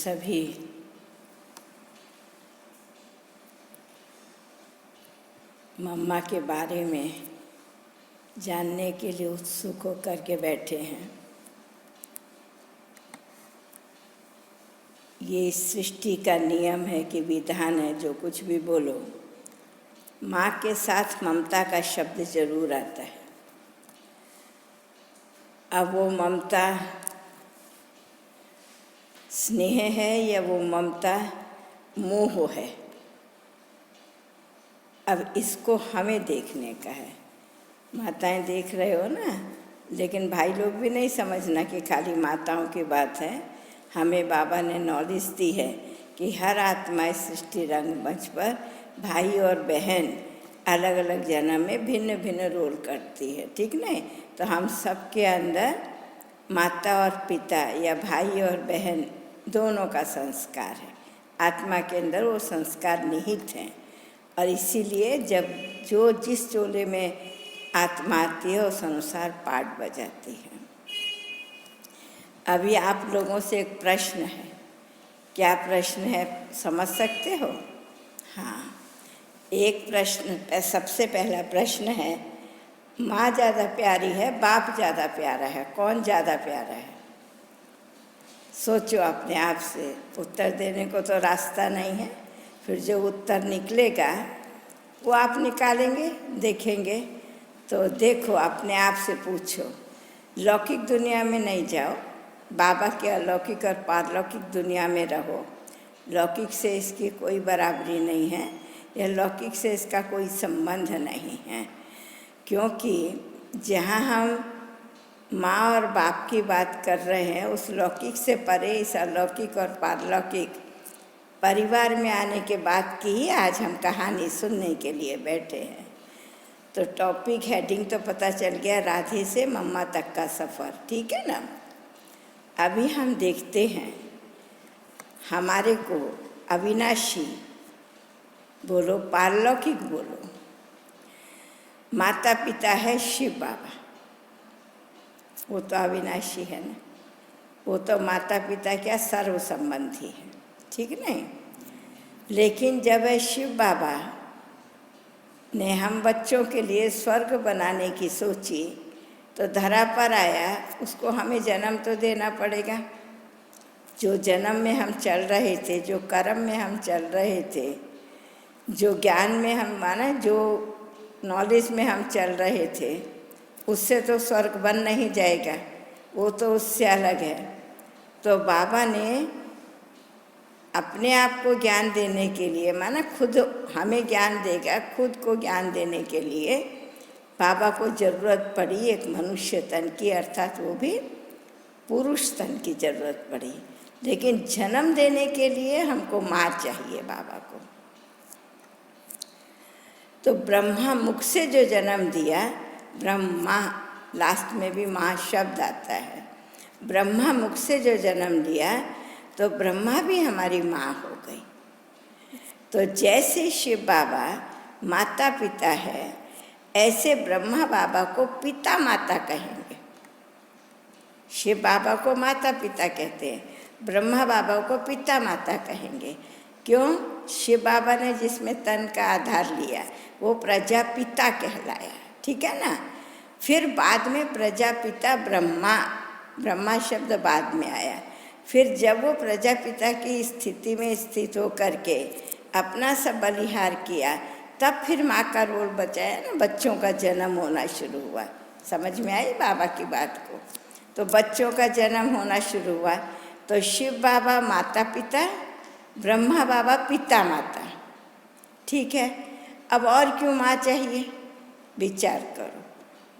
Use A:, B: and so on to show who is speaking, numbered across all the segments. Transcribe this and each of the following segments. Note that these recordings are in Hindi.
A: सभी मम्मा के बारे में जानने के लिए उत्सुक होकर के बैठे हैं। ये इस सृष्टि का नियम है कि विधान है, जो कुछ भी बोलो माँ के साथ ममता का शब्द जरूर आता है। अब वो ममता स्नेह है या वो ममता मोह है, अब इसको हमें देखने का है। माताएं देख रहे हो ना, लेकिन भाई लोग भी नहीं समझना कि खाली माताओं की बात है। हमें बाबा ने नॉलेज दी है कि हर आत्मा इस सृष्टि रंगमंच पर भाई और बहन अलग अलग जन्म में भिन्न भिन्न रोल करती है, ठीक नहीं? तो हम सबके अंदर माता और पिता या भाई और बहन दोनों का संस्कार है। आत्मा के अंदर वो संस्कार निहित हैं और इसीलिए जब जो जिस चोले में आत्मा आती है उस अनुसार पाठ बजाती है। अभी आप लोगों से एक प्रश्न है। क्या प्रश्न है, समझ सकते हो? हाँ, एक प्रश्न, सबसे पहला प्रश्न है, माँ ज़्यादा प्यारी है, बाप ज़्यादा प्यारा है, कौन ज़्यादा प्यारा है? सोचो अपने आप से। उत्तर देने को तो रास्ता नहीं है, फिर जो उत्तर निकलेगा वो आप निकालेंगे, देखेंगे। तो देखो, अपने आप से पूछो। लौकिक दुनिया में नहीं जाओ, बाबा के अलौकिक और पारलौकिक दुनिया में रहो। लौकिक से इसकी कोई बराबरी नहीं है, या लौकिक से इसका कोई संबंध नहीं है, क्योंकि जहाँ हम माँ और बाप की बात कर रहे हैं उस लौकिक से परे इस अलौकिक और पारलौकिक परिवार में आने के बाद की ही आज हम कहानी सुनने के लिए बैठे हैं। तो टॉपिक हेडिंग तो पता चल गया, राधे से मम्मा तक का सफ़र, ठीक है ना? अभी हम देखते हैं, हमारे को अविनाशी बोलो, पारलौकिक बोलो, माता पिता है शिव बाबा, वो तो अविनाशी है ना। वो तो माता पिता क्या सर्व संबंधी है, ठीक नहीं? लेकिन जब शिव बाबा ने हम बच्चों के लिए स्वर्ग बनाने की सोची तो धरा पर आया, उसको हमें जन्म तो देना पड़ेगा। जो जन्म में हम चल रहे थे, जो कर्म में हम चल रहे थे, जो ज्ञान में हम माना, जो नॉलेज में हम चल रहे थे, उससे तो स्वर्ग बन नहीं जाएगा, वो तो उससे अलग है। तो बाबा ने अपने आप को ज्ञान देने के लिए, माना खुद हमें ज्ञान देगा, खुद को ज्ञान देने के लिए बाबा को ज़रूरत पड़ी एक मनुष्य तन की, अर्थात वो भी पुरुष तन की ज़रूरत पड़ी। लेकिन जन्म देने के लिए हमको माँ चाहिए बाबा को। तो ब्रह्मा मुख से जो जन्म दिया, ब्रह्मा, लास्ट में भी माँ शब्द आता है, ब्रह्मा मुख से जो जन्म दिया तो ब्रह्मा भी हमारी माँ हो गई। तो जैसे शिव बाबा माता पिता है, ऐसे ब्रह्मा बाबा को पिता माता कहेंगे। शिव बाबा को माता पिता कहते हैं, ब्रह्मा बाबा को पिता माता कहेंगे। क्यों? शिव बाबा ने जिसमें तन का आधार लिया वो प्रजापिता कहलाया, ठीक है ना? फिर बाद में प्रजापिता ब्रह्मा, ब्रह्मा शब्द बाद में आया। फिर जब वो प्रजापिता की स्थिति में स्थित होकर के अपना सब बलिहार किया, तब फिर माँ का रोल बचाया ना, बच्चों का जन्म होना शुरू हुआ। समझ में आई बाबा की बात को? तो बच्चों का जन्म होना शुरू हुआ तो शिव बाबा माता पिता, ब्रह्मा बाबा पिता माता, ठीक है? अब और क्यों माँ चाहिए? विचार करो,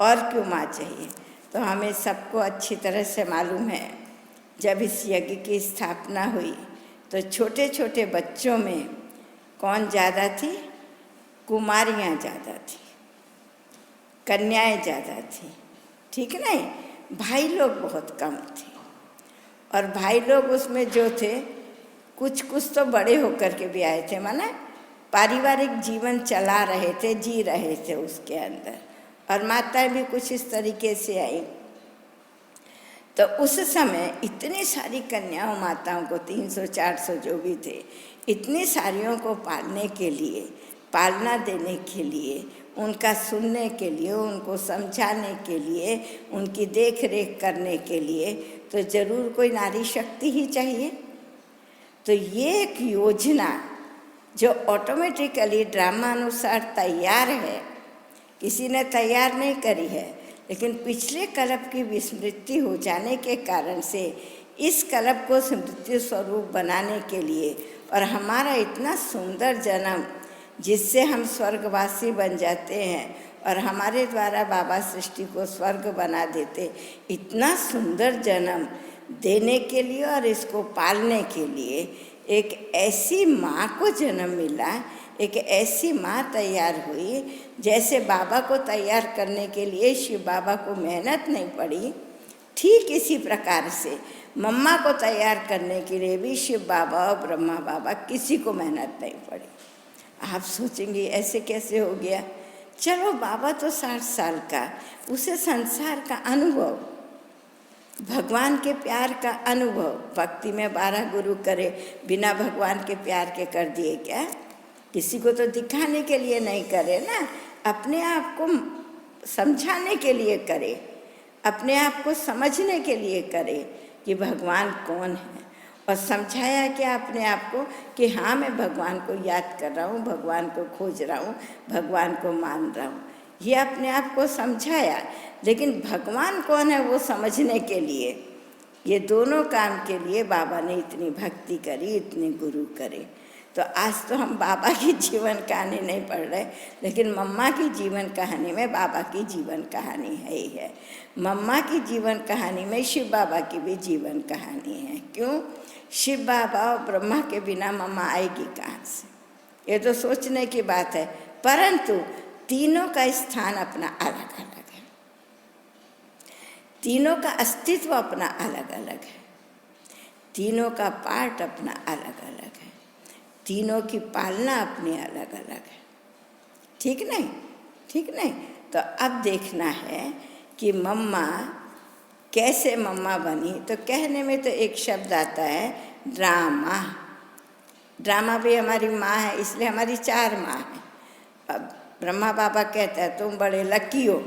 A: और क्यों माँ चाहिए? तो हमें सबको अच्छी तरह से मालूम है, जब इस यज्ञ की स्थापना हुई तो छोटे छोटे बच्चों में कौन ज़्यादा थी? कुमारियाँ ज़्यादा थी, कन्याएं ज़्यादा थी, ठीक नहीं? भाई लोग बहुत कम थे। और भाई लोग उसमें जो थे, कुछ कुछ तो बड़े होकर के भी आए थे, माना पारिवारिक जीवन चला रहे थे, जी रहे थे उसके अंदर, और माताएं भी कुछ इस तरीके से आई। तो उस समय इतनी सारी कन्याओं माताओं को 300-400 जो भी थे, इतनी सारियों को पालने के लिए, पालना देने के लिए, उनका सुनने के लिए, उनको समझाने के लिए, उनकी देख रेख करने के लिए तो ज़रूर कोई नारी शक्ति ही चाहिए। तो ये एक योजना जो ऑटोमेटिकली ड्रामा अनुसार तैयार है, किसी ने तैयार नहीं करी है, लेकिन पिछले कल्प की विस्मृति हो जाने के कारण से इस कल्प को स्मृति स्वरूप बनाने के लिए और हमारा इतना सुंदर जन्म जिससे हम स्वर्गवासी बन जाते हैं और हमारे द्वारा बाबा सृष्टि को स्वर्ग बना देते, इतना सुंदर जन्म देने के लिए और इसको पालने के लिए एक ऐसी माँ को जन्म मिला, एक ऐसी माँ तैयार हुई। जैसे बाबा को तैयार करने के लिए शिव बाबा को मेहनत नहीं पड़ी, ठीक इसी प्रकार से मम्मा को तैयार करने के लिए भी शिव बाबा और ब्रह्मा बाबा किसी को मेहनत नहीं पड़ी। आप सोचेंगे ऐसे कैसे हो गया? चलो बाबा तो 60 साल का, उसे संसार का अनुभव, भगवान के प्यार का अनुभव, भक्ति में 12 गुरु करे, बिना भगवान के प्यार के कर दिए क्या? किसी को तो दिखाने के लिए नहीं करे ना, अपने आप को समझाने के लिए करे, अपने आप को समझने के लिए करे कि भगवान कौन है, और समझाया क्या अपने आप को कि हाँ मैं भगवान को याद कर रहा हूँ, भगवान को खोज रहा हूँ, भगवान को मान रहा हूँ, ये अपने आप को समझाया। लेकिन भगवान कौन है वो समझने के लिए, ये दोनों काम के लिए बाबा ने इतनी भक्ति करी, इतने गुरु करे। तो आज तो हम बाबा की जीवन कहानी नहीं पढ़ रहे, लेकिन मम्मा की जीवन कहानी में बाबा की जीवन कहानी है ही है। मम्मा की जीवन कहानी में शिव बाबा की भी जीवन कहानी है। क्यों? शिव बाबा और ब्रह्मा के बिना मम्मा आएगी कहाँ से? ये तो सोचने की बात है। परंतु तीनों का स्थान अपना अलग अलग है, तीनों का अस्तित्व अपना अलग अलग है, तीनों का पार्ट अपना अलग अलग है, तीनों की पालना अपनी अलग अलग है। ठीक नहीं? ठीक नहीं? तो अब देखना है कि मम्मा कैसे मम्मा बनी। तो कहने में तो एक शब्द आता है ड्रामा। ड्रामा भी हमारी माँ है, इसलिए हमारी 4 माँ हैं। अब ब्रह्मा बाबा कहता है तुम बड़े लकी हो,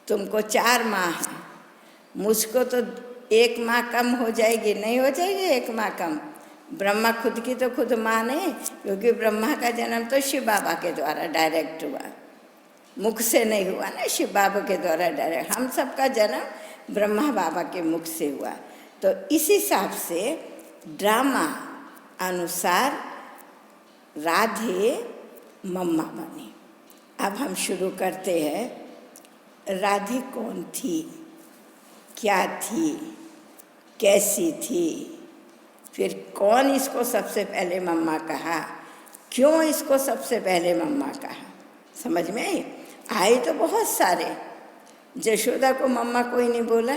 A: तुमको 4 माँ हैं, मुझको तो 1 माँ कम हो जाएगी। नहीं हो जाएगी 1 माँ कम? ब्रह्मा खुद की तो खुद माँ नहीं, क्योंकि ब्रह्मा का जन्म तो शिव बाबा के द्वारा डायरेक्ट हुआ, मुख से नहीं हुआ ना, शिव बाबा के द्वारा डायरेक्ट। हम सबका जन्म ब्रह्मा बाबा के मुख से हुआ। तो इस हिसाब से ड्रामा अनुसार राधे मम्मा बनी। अब हम शुरू करते हैं। राधे कौन थी, क्या थी, कैसी थी, फिर कौन इसको सबसे पहले मम्मा कहा, क्यों इसको सबसे पहले मम्मा कहा? समझ में आई? आए तो बहुत सारे। यशोदा को मम्मा कोई नहीं बोला,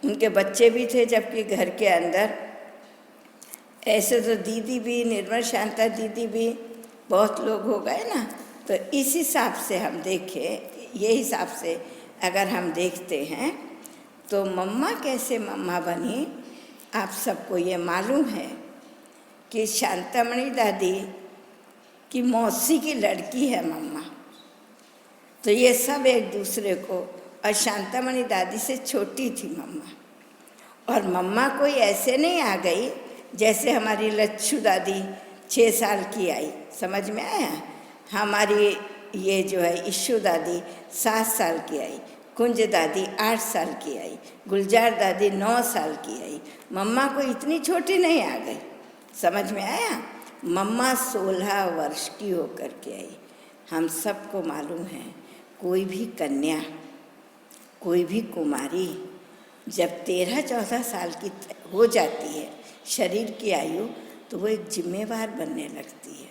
A: उनके बच्चे भी थे जबकि घर के अंदर। ऐसे तो दीदी भी, निर्मल शांता दीदी भी, बहुत लोग हो गए ना। तो इस हिसाब से हम देखें, ये हिसाब से अगर हम देखते हैं तो मम्मा कैसे मम्मा बनी, आप सबको ये मालूम है कि शांतामणि दादी की मौसी की लड़की है मम्मा। तो ये सब एक दूसरे को, और शांतामणि दादी से छोटी थी मम्मा। और मम्मा कोई ऐसे नहीं आ गई जैसे हमारी लच्छू दादी 6 साल की आई, समझ में आया? हमारी ये जो है इशू दादी 7 साल की आई, कुंज दादी 8 साल की आई, गुलजार दादी 9 साल की आई। मम्मा को इतनी छोटी नहीं आ गई, समझ में आया? मम्मा 16 वर्ष की होकर के आई। हम सबको मालूम है कोई भी कन्या, कोई भी कुमारी जब 13-14 साल की हो जाती है शरीर की आयु, तो वो एक जिम्मेवार बनने लगती है।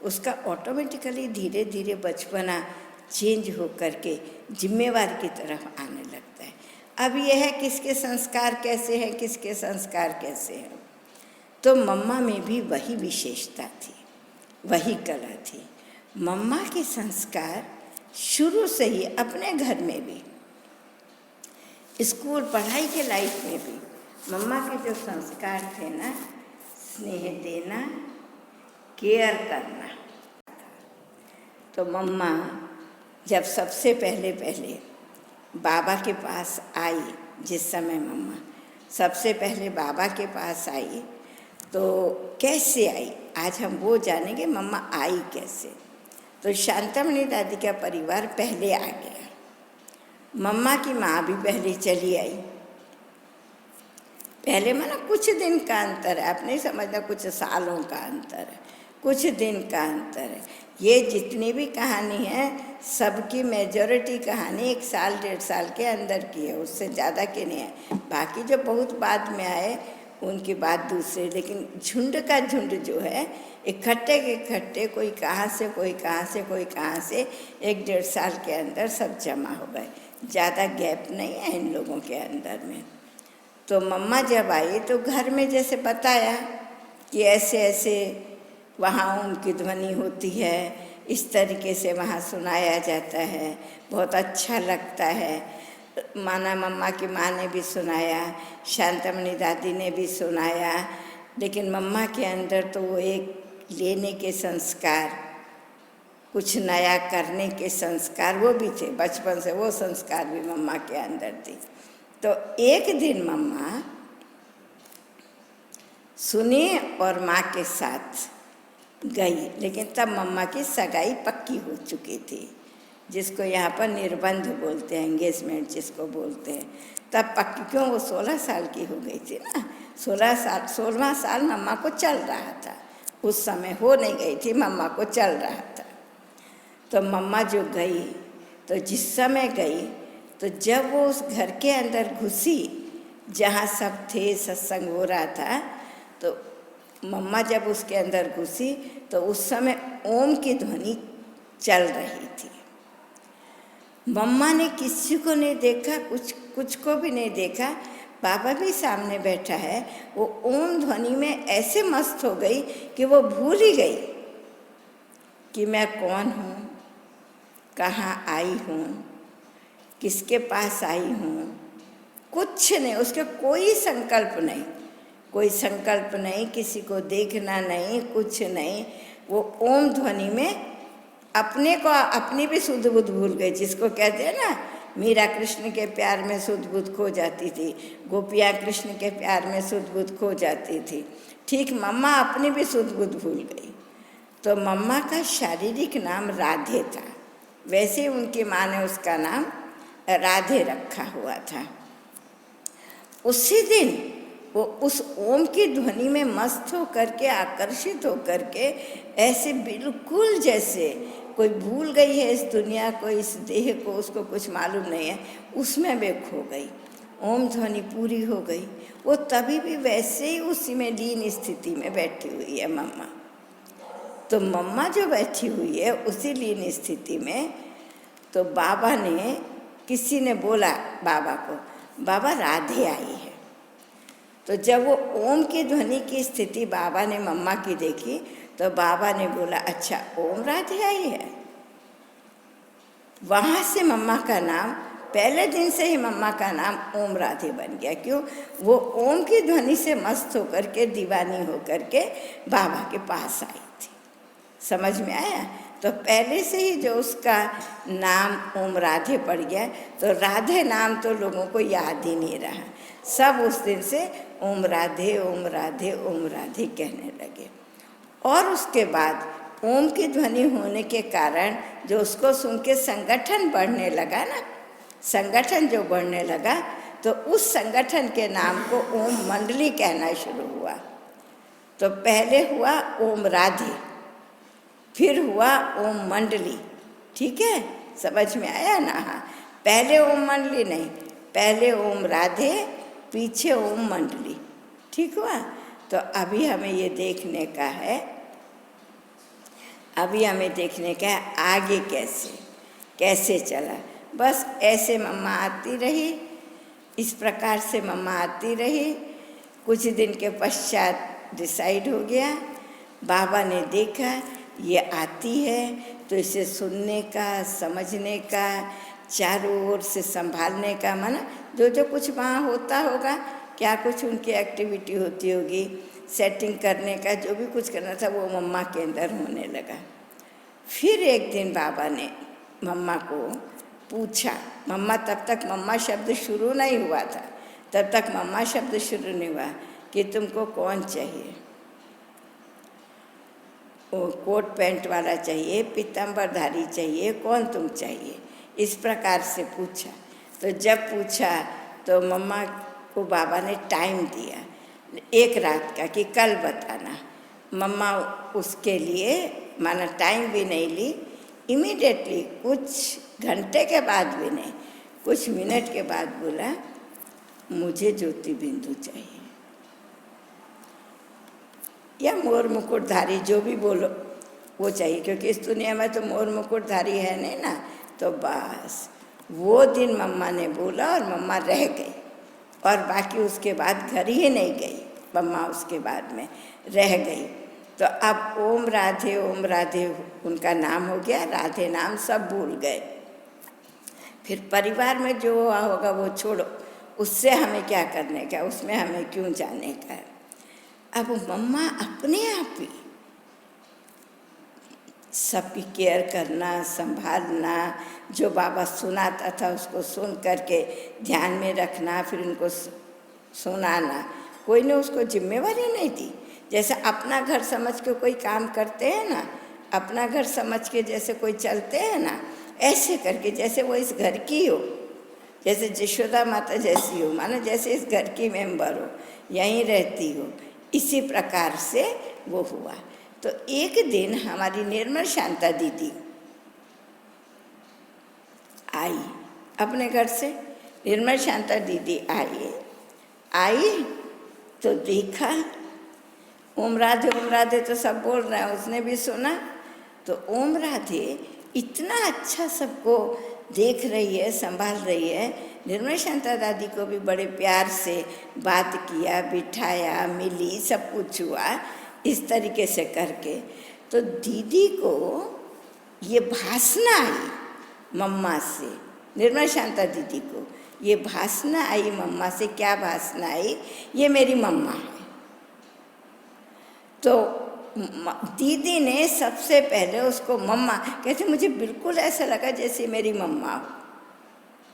A: उसका ऑटोमेटिकली धीरे धीरे बचपना चेंज हो करके जिम्मेवार की तरफ आने लगता है। अब यह है किसके संस्कार कैसे हैं, किसके संस्कार कैसे हैं। तो मम्मा में भी वही विशेषता थी, वही कला थी। मम्मा के संस्कार शुरू से ही अपने घर में भी स्कूल पढ़ाई के लाइफ में भी मम्मा के जो संस्कार थे ना, स्नेह देना, केयर करना। तो मम्मा जब सबसे पहले बाबा के पास आई, जिस समय मम्मा सबसे पहले बाबा के पास आई, तो कैसे आई आज हम वो जानेंगे, मम्मा आई कैसे। तो शांतामणि दादी का परिवार पहले आ गया, मम्मा की माँ भी पहले चली आई। पहले माना कुछ दिन का अंतर है, आप नहीं समझना कुछ सालों का अंतर है, कुछ दिन का अंतर है। ये जितनी भी कहानी है सबकी मेजॉरिटी कहानी 1 साल 1.5 साल के अंदर की है, उससे ज़्यादा की नहीं है। बाकी जो बहुत बाद में आए उनकी बात दूसरी, लेकिन झुंड का झुंड जो है इकट्ठे के इकट्ठे, कोई कहाँ से कोई कहाँ से कोई कहाँ से, 1-1.5 साल के अंदर सब जमा हो गए। ज़्यादा गैप नहीं है इन लोगों के अंदर में। तो मम्मा जब आई तो घर में जैसे बताया कि ऐसे ऐसे वहाँ उनकी ध्वनि होती है, इस तरीके से वहाँ सुनाया जाता है, बहुत अच्छा लगता है। माना मम्मा की माँ ने भी सुनाया, शांतामणि दादी ने भी सुनाया, लेकिन मम्मा के अंदर तो वो एक लेने के संस्कार, कुछ नया करने के संस्कार वो भी थे, बचपन से वो संस्कार भी मम्मा के अंदर थी। तो एक दिन मम्मा सुनी और माँ के साथ गई, लेकिन तब मम्मा की सगाई पक्की हो चुकी थी, जिसको यहाँ पर निर्बंध बोलते हैं, एंगेजमेंट जिसको बोलते हैं, तब पक्की। क्यों, वो 16 साल की हो गई थी ना, 16वां साल मम्मा को चल रहा था, उस समय हो नहीं गई थी, मम्मा को चल रहा था। तो मम्मा जो गई, तो जिस समय गई, तो जब वो उस घर के अंदर घुसी जहाँ सब थे, सत्संग हो रहा था, तो मम्मा जब उसके अंदर घुसी तो उस समय ओम की ध्वनि चल रही थी। मम्मा ने किसी को नहीं देखा, कुछ को भी नहीं देखा, बाबा भी सामने बैठा है, वो ओम ध्वनि में ऐसे मस्त हो गई कि वो भूल ही गई कि मैं कौन हूँ, कहाँ आई हूँ, किसके पास आई हूँ, कुछ नहीं, उसके कोई संकल्प नहीं, कोई संकल्प नहीं, किसी को देखना नहीं, कुछ नहीं। वो ओम ध्वनि में अपने को, अपनी भी शुद्ध बुद्ध भूल गई, जिसको कहते हैं ना, मीरा कृष्ण के प्यार में शुद्ध बुद्ध खो जाती थी, गोपियाँ कृष्ण के प्यार में शुद्ध बुद्ध खो जाती थी, ठीक मम्मा अपनी भी शुद्ध बुद्ध भूल गई। तो मम्मा का शारीरिक नाम राधे था, वैसे उनकी माँ ने उसका नाम राधे रखा हुआ था। उसी दिन वो उस ओम की ध्वनि में मस्त हो करके, आकर्षित हो करके, ऐसे बिल्कुल जैसे कोई भूल गई है इस दुनिया को, इस देह को, उसको कुछ मालूम नहीं है, उसमें वे खो गई, ओम ध्वनि पूरी हो गई। वो तभी भी वैसे ही उसी में लीन स्थिति में बैठी हुई है मम्मा। तो मम्मा जो बैठी हुई है उसी लीन स्थिति में, तो बाबा ने, किसी ने बोला बाबा को, बाबा राधे आई है। तो जब वो ओम की ध्वनि की स्थिति बाबा ने मम्मा की देखी, तो बाबा ने बोला, अच्छा ओम राधे आई है। वहाँ से मम्मा का नाम, पहले दिन से ही मम्मा का नाम ओम राधे बन गया। क्यों, वो ओम की ध्वनि से मस्त होकर के, दीवानी होकर के बाबा के पास आई थी। समझ में आया? तो पहले से ही जो उसका नाम ओम राधे पड़ गया, तो राधे नाम तो लोगों को याद ही नहीं रहा, सब उस दिन से ओम राधे ओम राधे ओम राधे कहने लगे। और उसके बाद ओम की ध्वनि होने के कारण जो उसको सुन के संगठन बढ़ने लगा ना, संगठन जो बढ़ने लगा, तो उस संगठन के नाम को ओम मंडली कहना शुरू हुआ। तो पहले हुआ ओम राधे, फिर हुआ ओम मंडली। ठीक है, समझ में आया ना? हाँ, पहले ओम मंडली नहीं, पहले ओम राधे, पीछे ओम मंडली। ठीक हुआ? तो अभी हमें ये देखने का है, अभी हमें देखने का है आगे कैसे चला। बस ऐसे मम्मा आती रही, इस प्रकार से मम्मा आती रही। कुछ दिन के पश्चात डिसाइड हो गया, बाबा ने देखा ये आती है तो इसे सुनने का, समझने का, चारों ओर से संभालने का, माना जो जो कुछ वहाँ होता होगा, क्या कुछ उनकी एक्टिविटी होती होगी, सेटिंग करने का जो भी कुछ करना था वो मम्मा के अंदर होने लगा। फिर एक दिन बाबा ने मम्मा को पूछा, मम्मा तब तक मम्मा शब्द शुरू नहीं हुआ था, तब तक मम्मा शब्द शुरू नहीं हुआ कि तुमको कौन चाहिए, वो कोट पैंट वाला चाहिए, पीताम्बरधारी चाहिए, कौन तुम चाहिए, इस प्रकार से पूछा। तो जब पूछा तो मम्मा को बाबा ने टाइम दिया एक रात का कि कल बताना। मम्मा उसके लिए माना टाइम भी नहीं ली, इमीडिएटली कुछ घंटे के बाद भी नहीं, कुछ मिनट के बाद बोला मुझे ज्योति बिंदु चाहिए या मोर मुकुटधारी, जो भी बोलो वो चाहिए, क्योंकि इस दुनिया में तो मोर मुकुटधारी है नहीं ना। तो बस वो दिन मम्मा ने बोला और मम्मा रह गई, और बाकी उसके बाद घर ही नहीं गई मम्मा, उसके बाद में रह गई। तो अब ओम राधे उनका नाम हो गया, राधे नाम सब भूल गए। फिर परिवार में जो हुआ होगा वो छोड़ो, उससे हमें क्या करने का, उसमें हमें क्यों जाने का है। अब मम्मा अपने आप ही सबकी केयर करना, संभालना, जो बाबा सुनाता था उसको सुन करके ध्यान में रखना, फिर उनको सुनाना, कोई ने उसको जिम्मेवारी नहीं दी। जैसे अपना घर समझ के कोई काम करते हैं ना, अपना घर समझ के जैसे कोई चलते हैं ना, ऐसे करके जैसे वो इस घर की हो, जैसे यशोदा माता जैसी हो, मानो जैसे इस घर की मेंबर हो, यहीं रहती हो, इसी प्रकार से वो हुआ। तो एक दिन हमारी निर्मल शांता दीदी आई अपने घर से, निर्मल शांता दीदी आई तो देखा ओम राधे तो सब बोल रहे हैं, उसने भी सुना। तो ओम राधे इतना अच्छा सबको देख रही है, संभाल रही है। निर्मल शांता दादी को भी बड़े प्यार से बात किया, बिठाया, मिली, सब कुछ हुआ इस तरीके से करके। तो दीदी को ये भासना आई मम्मा से, निर्मल शांता दीदी को ये भासना आई मम्मा से। क्या भासना आई? ये मेरी मम्मा है। तो दीदी ने सबसे पहले उसको मम्मा कहते, मुझे बिल्कुल ऐसा लगा जैसे मेरी मम्मा हो,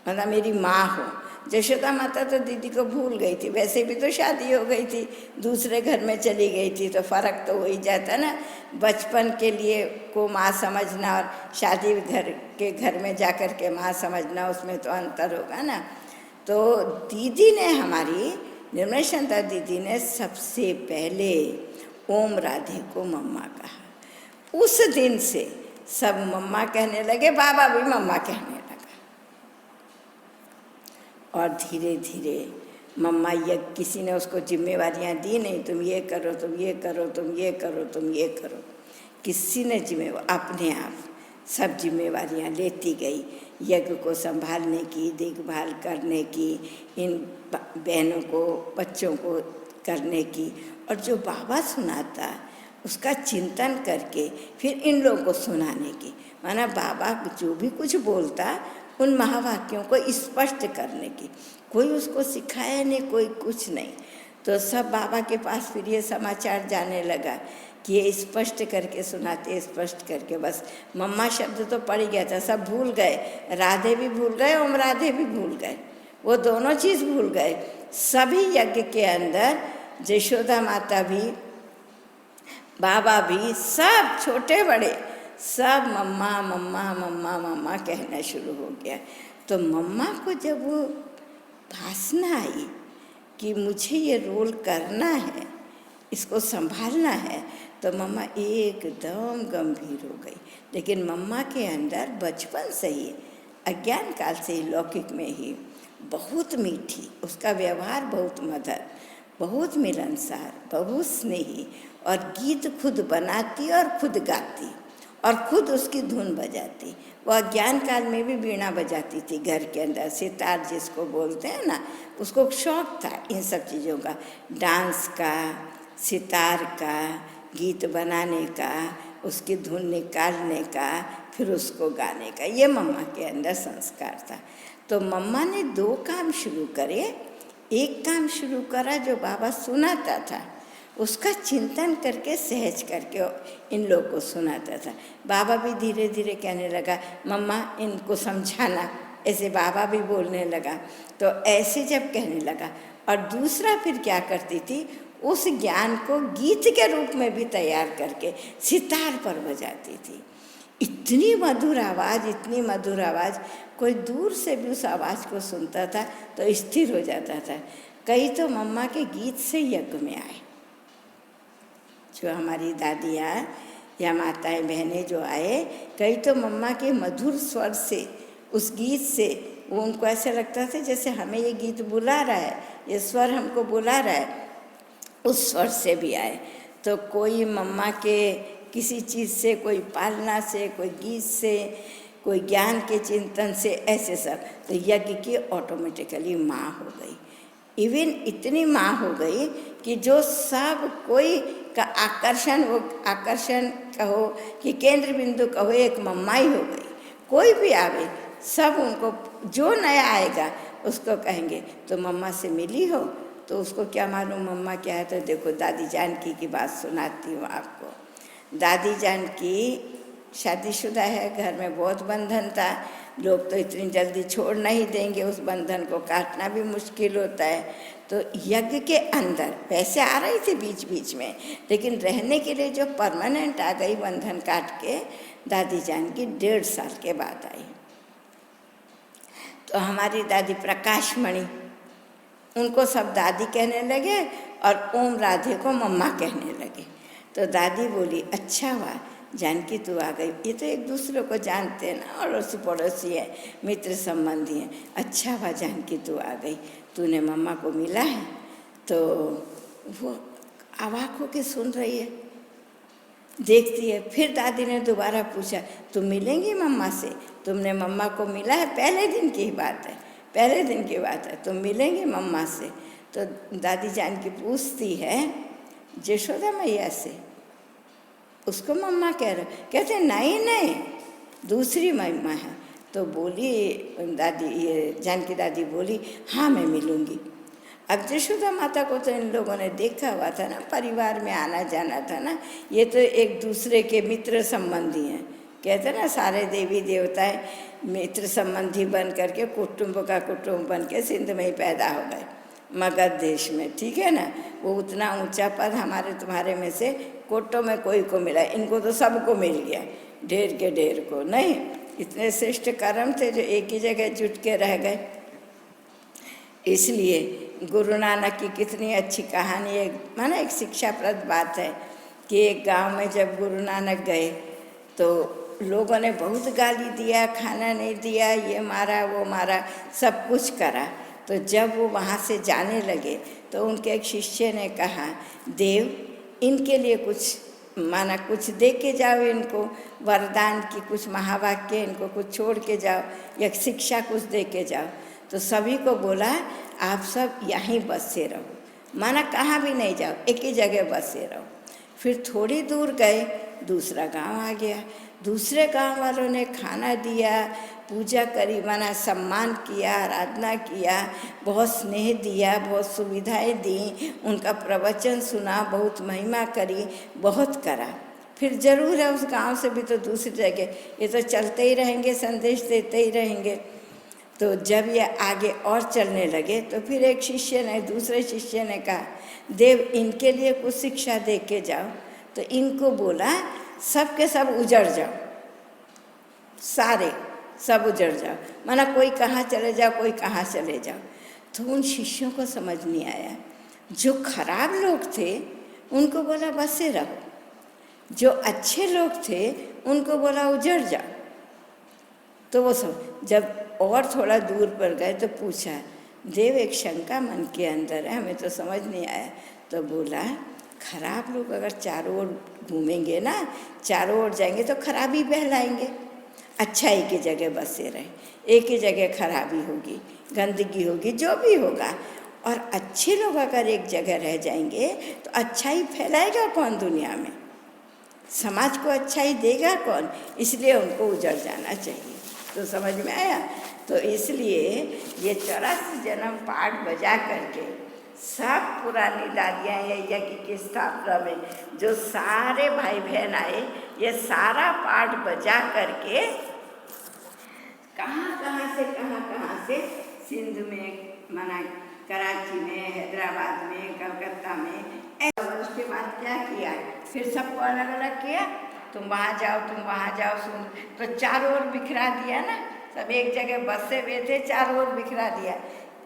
A: मतलब मेरी माँ हो। यशोदा माता तो दीदी को भूल गई थी, वैसे भी तो शादी हो गई थी, दूसरे घर में चली गई थी, तो फ़र्क तो हो ही जाता ना। बचपन के लिए को माँ समझना और शादी घर में जा कर के माँ समझना, उसमें तो अंतर होगा ना। तो दीदी ने, हमारी निर्मल शांता दीदी ने सबसे पहले ओम राधे को मम्मा कहा। उस दिन से सब मम्मा कहने लगे, बाबा भी मम्मा कहने लगा। और धीरे धीरे मम्मा, ये किसी ने उसको जिम्मेवारियां दी नहीं, तुम ये करो, तुम ये करो, तुम ये करो, तुम ये करो। किसी ने अपने आप सब जिम्मेवारियां लेती गई, यज्ञ को संभालने की, देखभाल करने की, इन बहनों को, बच्चों को करने की, और जो बाबा सुनाता उसका चिंतन करके फिर इन लोगों को सुनाने की। माना बाबा जो भी कुछ बोलता उन महावाक्यों को स्पष्ट करने की। कोई उसको सिखाया नहीं, कोई कुछ नहीं। तो सब बाबा के पास फिर ये समाचार जाने लगा कि ये स्पष्ट करके सुनाते, स्पष्ट करके। बस मम्मा शब्द तो पड़ गया था, सब भूल गए, राधे भी भूल गए, ओम राधे भी भूल गए, वो दोनों चीज़ भूल गए। सभी यज्ञ के अंदर यशोदा माता भी, बाबा भी, सब छोटे बड़े सब मम्मा मम्मा मम्मा मम्मा कहना शुरू हो गया। तो मम्मा को जब वो भासना आई कि मुझे ये रोल करना है, इसको संभालना है, तो मम्मा एकदम गंभीर हो गई। लेकिन मम्मा के अंदर बचपन से ही, अज्ञान काल से ही, लौकिक में ही बहुत मीठी, उसका व्यवहार बहुत मधुर, बहुत मिलनसार, बहुत स्नेही, और गीत खुद बनाती और खुद गाती और खुद उसकी धुन बजाती। वो अज्ञान काल में भी वीणा बजाती थी घर के अंदर, सितार जिसको बोलते हैं ना, उसको शौक़ था इन सब चीज़ों का, डांस का, सितार का, गीत बनाने का, उसकी धुन निकालने का, फिर उसको गाने का, ये मम्मा के अंदर संस्कार था। तो मम्मा ने 2 काम शुरू करे। एक काम शुरू करा जो बाबा सुनाता था, उसका चिंतन करके सहज करके इन लोगों को सुनाता था। बाबा भी धीरे धीरे कहने लगा, मम्मा इनको समझाना, ऐसे बाबा भी बोलने लगा। तो ऐसे जब कहने लगा, और दूसरा फिर क्या करती थी, उस ज्ञान को गीत के रूप में भी तैयार करके सितार पर बजाती थी। इतनी मधुर आवाज़, इतनी मधुर आवाज़, कोई दूर से भी उस आवाज़ को सुनता था तो स्थिर हो जाता था। कई तो मम्मा के गीत से यज्ञ में आए। जो हमारी दादियाँ या माताएं बहनें जो आए, कई तो मम्मा के मधुर स्वर से, उस गीत से, वो उनको ऐसा लगता था जैसे हमें ये गीत बुला रहा है, ये स्वर हमको बुला रहा है, उस स्वर से भी आए। तो कोई मम्मा के किसी चीज़ से, कोई पालना से, कोई गीत से, कोई ज्ञान के चिंतन से, ऐसे सब। तो यज्ञ की ऑटोमेटिकली माँ हो गई। इवन इतनी माँ हो गई कि जो सब कोई का आकर्षण, वो आकर्षण कहो कि केंद्र बिंदु कहो, एक मम्मा ही हो गई। कोई भी आवे, सब उनको, जो नया आएगा उसको कहेंगे तो मम्मा से मिली हो, तो उसको क्या मालूम मम्मा क्या है। तो देखो दादी जानकी की बात सुनाती हूँ आपको। दादी जानकी शादीशुदा है, घर में बहुत बंधन था। लोग तो इतनी जल्दी छोड़ नहीं देंगे, उस बंधन को काटना भी मुश्किल होता है। तो यज्ञ के अंदर वैसे आ रही थी बीच बीच में, लेकिन रहने के लिए जो परमानेंट आ गई बंधन काट के, दादी जानकी 1.5 साल के बाद आई। तो हमारी दादी प्रकाशमणि, उनको सब दादी कहने लगे और ओम राधे को मम्मा कहने लगे। तो दादी बोली, अच्छा हुआ जानकी तू आ गई, ये तो एक दूसरे को जानते हैं ना, अड़ोसी पड़ोसी है, मित्र संबंधी हैं। अच्छा हुआ जानकी तू आ गई, तूने मम्मा को मिला है। तो वो अवाक होके सुन रही है, देखती है। फिर दादी ने दोबारा पूछा, तुम मिलेंगी मम्मा से? तुमने मम्मा को मिला है? पहले दिन की ही बात है, पहले दिन की बात है, तुम मिलेंगे मम्मा से? तो दादी जानकी पूछती है यशोदा मैया से, उसको मम्मा कह रहे? कहते नहीं नहीं, दूसरी मम्मा है। तो बोली दादी, ये जानकी दादी बोली, हाँ मैं मिलूँगी। अब यशोदा माता को तो इन लोगों ने देखा हुआ था ना, परिवार में आना जाना था ना, ये तो एक दूसरे के मित्र संबंधी हैं। कहते ना सारे देवी देवताएं मित्र संबंधी बन करके, कुटुंब का कुटुंब बन के सिंध में ही पैदा हो गए, मगध देश में, ठीक है ना। वो उतना ऊंचा पद हमारे तुम्हारे में से कोटों में कोई को मिला, इनको तो सबको मिल गया, ढेर के ढेर को नहीं। इतने श्रेष्ठ कर्म थे जो एक ही जगह जुट के रह गए। इसलिए गुरु नानक की कितनी अच्छी कहानी है, माना एक शिक्षाप्रद बात है कि एक गांव में जब गुरु नानक गए तो लोगों ने बहुत गाली दिया, खाना नहीं दिया, ये मारा वो मारा, सब कुछ करा। तो जब वो वहाँ से जाने लगे तो उनके एक शिष्य ने कहा, देव इनके लिए कुछ माना कुछ दे के जाओ, इनको वरदान की कुछ महावाक्य, इनको कुछ छोड़ के जाओ, या शिक्षा कुछ दे के जाओ। तो सभी को बोला, आप सब यहीं बसे रहो, माना कहाँ भी नहीं जाओ, एक ही जगह बसे रहो। फिर थोड़ी दूर गए, दूसरा गांव आ गया। दूसरे गांव वालों ने खाना दिया, पूजा करी, माना सम्मान किया, आराधना किया, बहुत स्नेह दिया, बहुत सुविधाएं दी, उनका प्रवचन सुना, बहुत महिमा करी, बहुत करा। फिर जरूर है उस गांव से भी तो दूसरी जगह, ये तो चलते ही रहेंगे, संदेश देते ही रहेंगे। तो जब ये आगे और चलने लगे तो फिर एक शिष्य ने, दूसरे शिष्य ने कहा, देव इनके लिए कुछ शिक्षा दे के जाओ। तो इनको बोला, सब के सब उजड़ जाओ, सारे सब उजड़ जाओ, माना कोई कहाँ चले जाओ, कोई कहाँ चले जाओ। तो उन शिष्यों को समझ नहीं आया। जो खराब लोग थे उनको बोला बसे रहो, जो अच्छे लोग थे उनको बोला उजड़ जाओ। तो वो सब जब और थोड़ा दूर पर गए तो पूछा, देव एक शंका मन के अंदर है, हमें तो समझ नहीं आया। तो बोला, खराब लोग अगर चारों ओर घूमेंगे ना, चारों ओर जाएंगे तो खराबी बहलाएंगे। अच्छाई की जगह बसे रहे, एक ही जगह खराबी होगी, गंदगी होगी, जो भी होगा। और अच्छे लोग अगर एक जगह रह जाएंगे तो अच्छाई फैलाएगा कौन दुनिया में? समाज को अच्छा ही देगा कौन, इसलिए उनको उजड़ जाना चाहिए। तो समझ में आया। तो इसलिए ये 84 जन्म पाठ बजा करके सब पुरानी दादियाँ ये यज्ञ की स्थापना में जो सारे भाई बहन आए, ये सारा पाठ बजा करके कहाँ से सिंध में, मना कराची में, हैदराबाद में, कलकत्ता में। उसके बाद क्या किया, फिर सबको अलग अलग किया, तुम वहाँ जाओ, तुम वहाँ जाओ, सुन। तो चारों ओर बिखरा दिया ना, सब एक जगह बसे हुए थे, चारों ओर बिखरा दिया।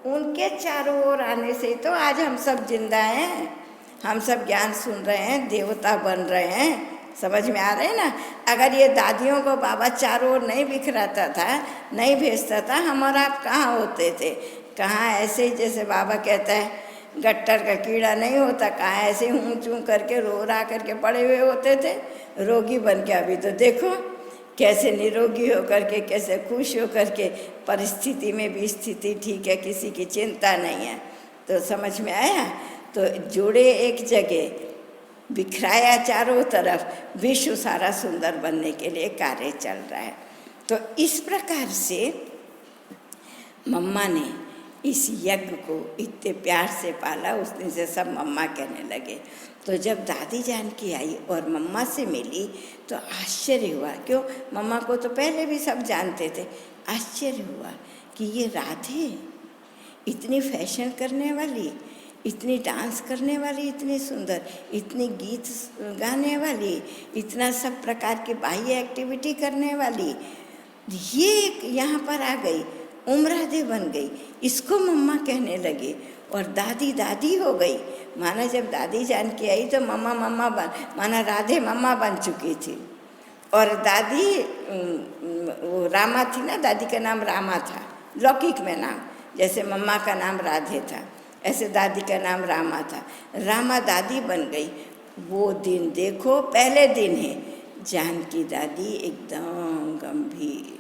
A: उनके चारों ओर आने से तो आज हम सब जिंदा हैं, हम सब ज्ञान सुन रहे हैं, देवता बन रहे हैं। समझ में आ रहे हैं ना। अगर ये दादियों को बाबा चारों ओर नहीं बिखराता था, नहीं भेजता था, हम और आप कहाँ होते थे? कहाँ ऐसे ही जैसे बाबा कहता है गट्टर का कीड़ा नहीं होता, कहाँ ऐसे हूँ चूँ करके रो रहा करके पड़े हुए होते थे रोगी बन के। अभी तो देखो कैसे निरोगी होकर के, कैसे खुश होकर के, परिस्थिति में भी स्थिति ठीक है, किसी की चिंता नहीं है। तो समझ में आया। तो जोड़े एक जगह, बिखराया चारों तरफ, विश्व सारा सुंदर बनने के लिए कार्य चल रहा है। तो इस प्रकार से मम्मा ने इस यज्ञ को इतने प्यार से पाला। उस दिन से सब मम्मा कहने लगे। तो जब दादी जानकी आई और मम्मा से मिली तो आश्चर्य हुआ। क्यों? मम्मा को तो पहले भी सब जानते थे। आश्चर्य हुआ कि ये राधे इतनी फैशन करने वाली, इतनी डांस करने वाली, इतनी सुंदर, इतनी गीत गाने वाली, इतना सब प्रकार की बाह्य एक्टिविटी करने वाली, ये यहाँ पर आ गई, उम्रादे बन गई। इसको मम्मा कहने लगे और दादी दादी हो गई। माना जब दादी जानकी आई तो मम्मा मम्मा माना राधे मम्मा बन चुकी थी। और दादी वो रामा थी ना, दादी का नाम रामा था लौकिक में नाम, जैसे मम्मा का नाम राधे था, ऐसे दादी का नाम रामा था। रामा दादी बन गई। वो दिन देखो, पहले दिन है, जानकी दादी एकदम गंभीर,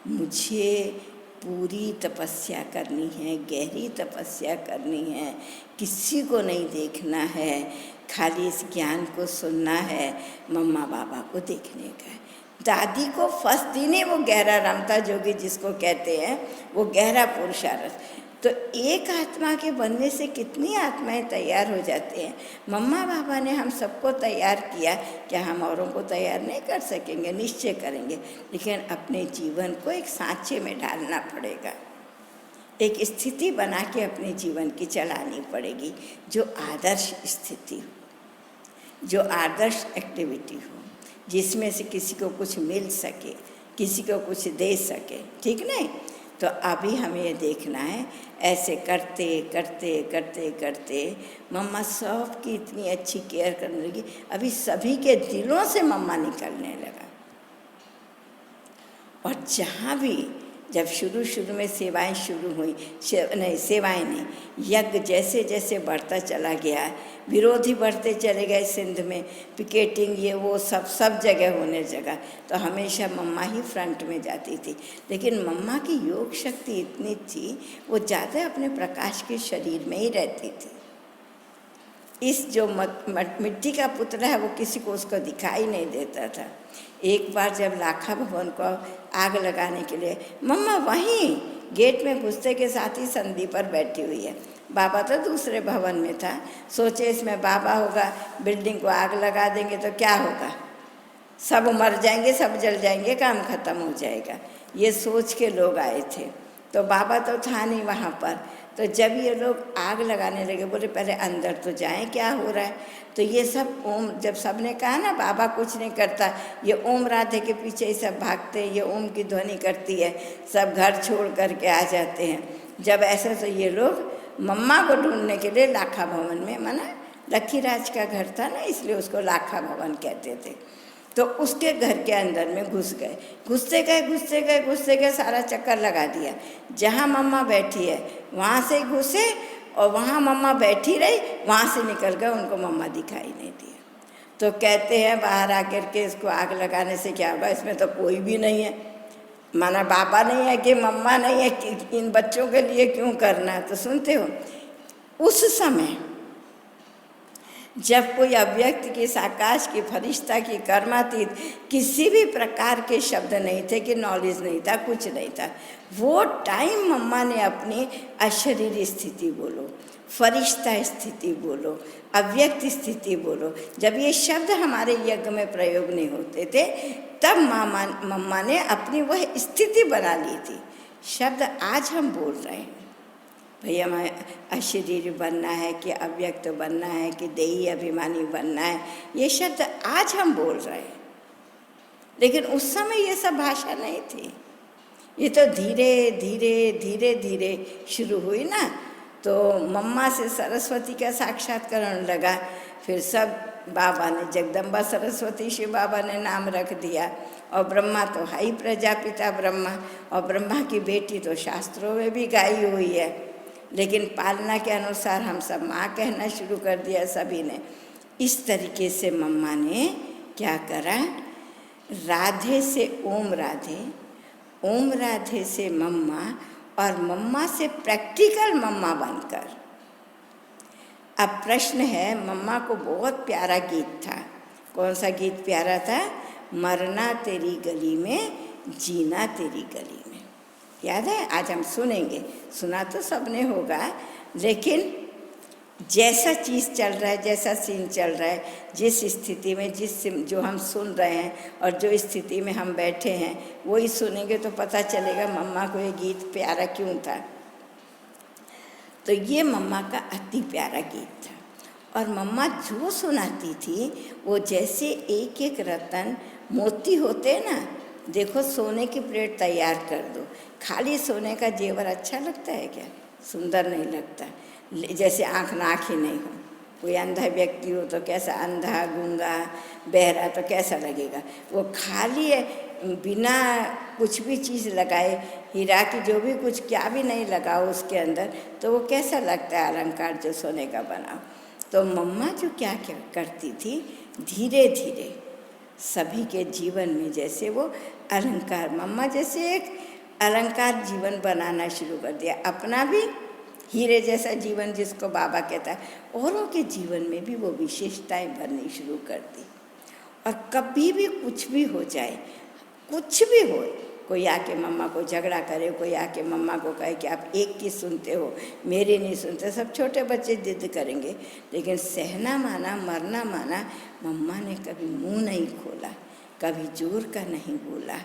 A: मुझे पूरी तपस्या करनी है, गहरी तपस्या करनी है, किसी को नहीं देखना है, खाली इस ज्ञान को सुनना है, मम्मा बाबा को देखने का है। दादी को फर्स्ट दिन ही वो गहरा रमता जोगी जिसको कहते हैं, वो गहरा पुरुषार्थ। तो एक आत्मा के बनने से कितनी आत्माएं तैयार हो जाती हैं। मम्मा बाबा ने हम सबको तैयार किया, क्या हम औरों को तैयार नहीं कर सकेंगे? निश्चय करेंगे, लेकिन अपने जीवन को एक सांचे में ढालना पड़ेगा, एक स्थिति बना के अपने जीवन की चलानी पड़ेगी, जो आदर्श स्थिति हो, जो आदर्श एक्टिविटी हो, जिसमें से किसी को कुछ मिल सके, किसी को कुछ दे सके। ठीक नहीं? तो अभी हमें ये देखना है, ऐसे करते करते करते करते मम्मा सब की इतनी अच्छी केयर करने लगी। अभी सभी के दिलों से मम्मा निकलने लगा। और जहाँ भी जब शुरू में सेवाएं शुरू हुई, सेवाएं नहीं, यज्ञ जैसे जैसे बढ़ता चला गया, विरोधी बढ़ते चले गए, सिंध में पिकेटिंग ये वो सब जगह होने लगा, तो हमेशा मम्मा ही फ्रंट में जाती थी। लेकिन मम्मा की योग शक्ति इतनी थी, वो ज़्यादा अपने प्रकाश के शरीर में ही रहती थी। इस जो मिट्टी का पुतला है वो किसी को उसको दिखाई नहीं देता था। एक बार जब लाखा भवन को आग लगाने के लिए, मम्मा वहीं गेट में घुसते के साथ ही संधि पर बैठी हुई है। बाबा तो दूसरे भवन में था। सोचे इसमें बाबा होगा, बिल्डिंग को आग लगा देंगे तो क्या होगा, सब मर जाएंगे, सब जल जाएंगे, काम खत्म हो जाएगा। ये सोच के लोग आए थे। तो बाबा तो था नहीं वहाँ पर। तो जब ये लोग आग लगाने लगे, बोले पहले अंदर तो जाएं, क्या हो रहा है। तो ये सब ओम, जब सब ने कहा ना बाबा कुछ नहीं करता, ये ओम राधे के पीछे ही सब भागते हैं, ये ओम की ध्वनि करती है, सब घर छोड़ करके आ जाते हैं। जब ऐसा तो ये लोग मम्मा को ढूंढने के लिए लाखा भवन में, माना लक्खीराज का घर था ना, इसलिए उसको लाखा भवन कहते थे। तो उसके घर के अंदर में घुस गए, घुसते गए, सारा चक्कर लगा दिया। जहाँ मम्मा बैठी है वहाँ से घुसे और वहाँ मम्मा बैठी रही, वहाँ से निकल गए, उनको मम्मा दिखाई नहीं दिया। तो कहते हैं बाहर आकर के इसको आग लगाने से क्या होगा, इसमें तो कोई भी नहीं है, माना बाबा नहीं है कि मम्मा नहीं है, कि इन बच्चों के लिए क्यों करना है। तो सुनते हो, उस समय जब कोई अव्यक्त की, इस आकाश की, फरिश्ता की, कर्मातीत किसी भी प्रकार के शब्द नहीं थे, कि नॉलेज नहीं था, कुछ नहीं था, वो टाइम मम्मा ने अपनी अशरीरी स्थिति बोलो, फरिश्ता स्थिति बोलो, अव्यक्त स्थिति बोलो, जब ये शब्द हमारे यज्ञ में प्रयोग नहीं होते थे, तब मम्मा ने अपनी वह स्थिति बना ली थी। शब्द आज हम बोल रहे हैं, भैया हमें अशरीर बनना है, कि अव्यक्त बनना है, कि देही अभिमानी बनना है, ये शब्द आज हम बोल रहे हैं, लेकिन उस समय ये सब भाषा नहीं थी। ये तो धीरे धीरे धीरे धीरे शुरू हुई ना, तो मम्मा से सरस्वती का साक्षात्कार लगा, फिर सब बाबा ने जगदम्बा सरस्वती शिव बाबा ने नाम रख दिया, और ब्रह्मा तो है ही प्रजापिता ब्रह्मा, और ब्रह्मा की बेटी तो शास्त्रों में भी गाई हुई है, लेकिन पालना के अनुसार हम सब माँ कहना शुरू कर दिया सभी ने। इस तरीके से मम्मा ने क्या करा, राधे से ओम राधे, ओम राधे से मम्मा, और मम्मा से प्रैक्टिकल मम्मा बनकर। अब प्रश्न है, मम्मा को बहुत प्यारा गीत था, कौन सा गीत प्यारा था? मरना तेरी गली में, जीना तेरी गली में, याद है? आज हम सुनेंगे, सुना तो सबने होगा, लेकिन जैसा चीज़ चल रहा है, जैसा सीन चल रहा है, जिस स्थिति में, जो हम सुन रहे हैं और जो स्थिति में हम बैठे हैं, वही सुनेंगे तो पता चलेगा मम्मा को ये गीत प्यारा क्यों था। तो ये मम्मा का अति प्यारा गीत था, और मम्मा जो सुनाती थी वो जैसे एक एक रतन मोती होते हैं ना, देखो सोने की प्लेट तैयार कर दो, खाली सोने का जेवर अच्छा लगता है क्या? सुंदर नहीं लगता। जैसे आँख नाक ही नहीं हो, कोई अंधा व्यक्ति हो तो कैसा, अंधा गूंगा बहरा तो कैसा लगेगा? वो खाली है, बिना कुछ भी चीज़ लगाए, हीरा की जो भी कुछ क्या भी नहीं लगाओ उसके अंदर, तो वो कैसा लगता है अलंकार जो सोने का बना। तो मम्मा जो क्या क्या करती थी, धीरे धीरे सभी के जीवन में जैसे वो अलंकार, मम्मा जैसे एक अलंकार जीवन बनाना शुरू कर दिया, अपना भी हीरे जैसा जीवन जिसको बाबा कहता है, औरों के जीवन में भी वो विशेषताएं भरनी शुरू कर दी। और कभी भी कुछ भी हो जाए, कुछ भी हो, कोई आके मम्मा को झगड़ा करे, कोई आके मम्मा को कहे कि आप एक की सुनते हो, मेरी नहीं सुनते, सब छोटे बच्चे जिद करेंगे, लेकिन सहना माना, मरना माना, मम्मा ने कभी मुंह नहीं खोला, कभी जोर का नहीं बोला,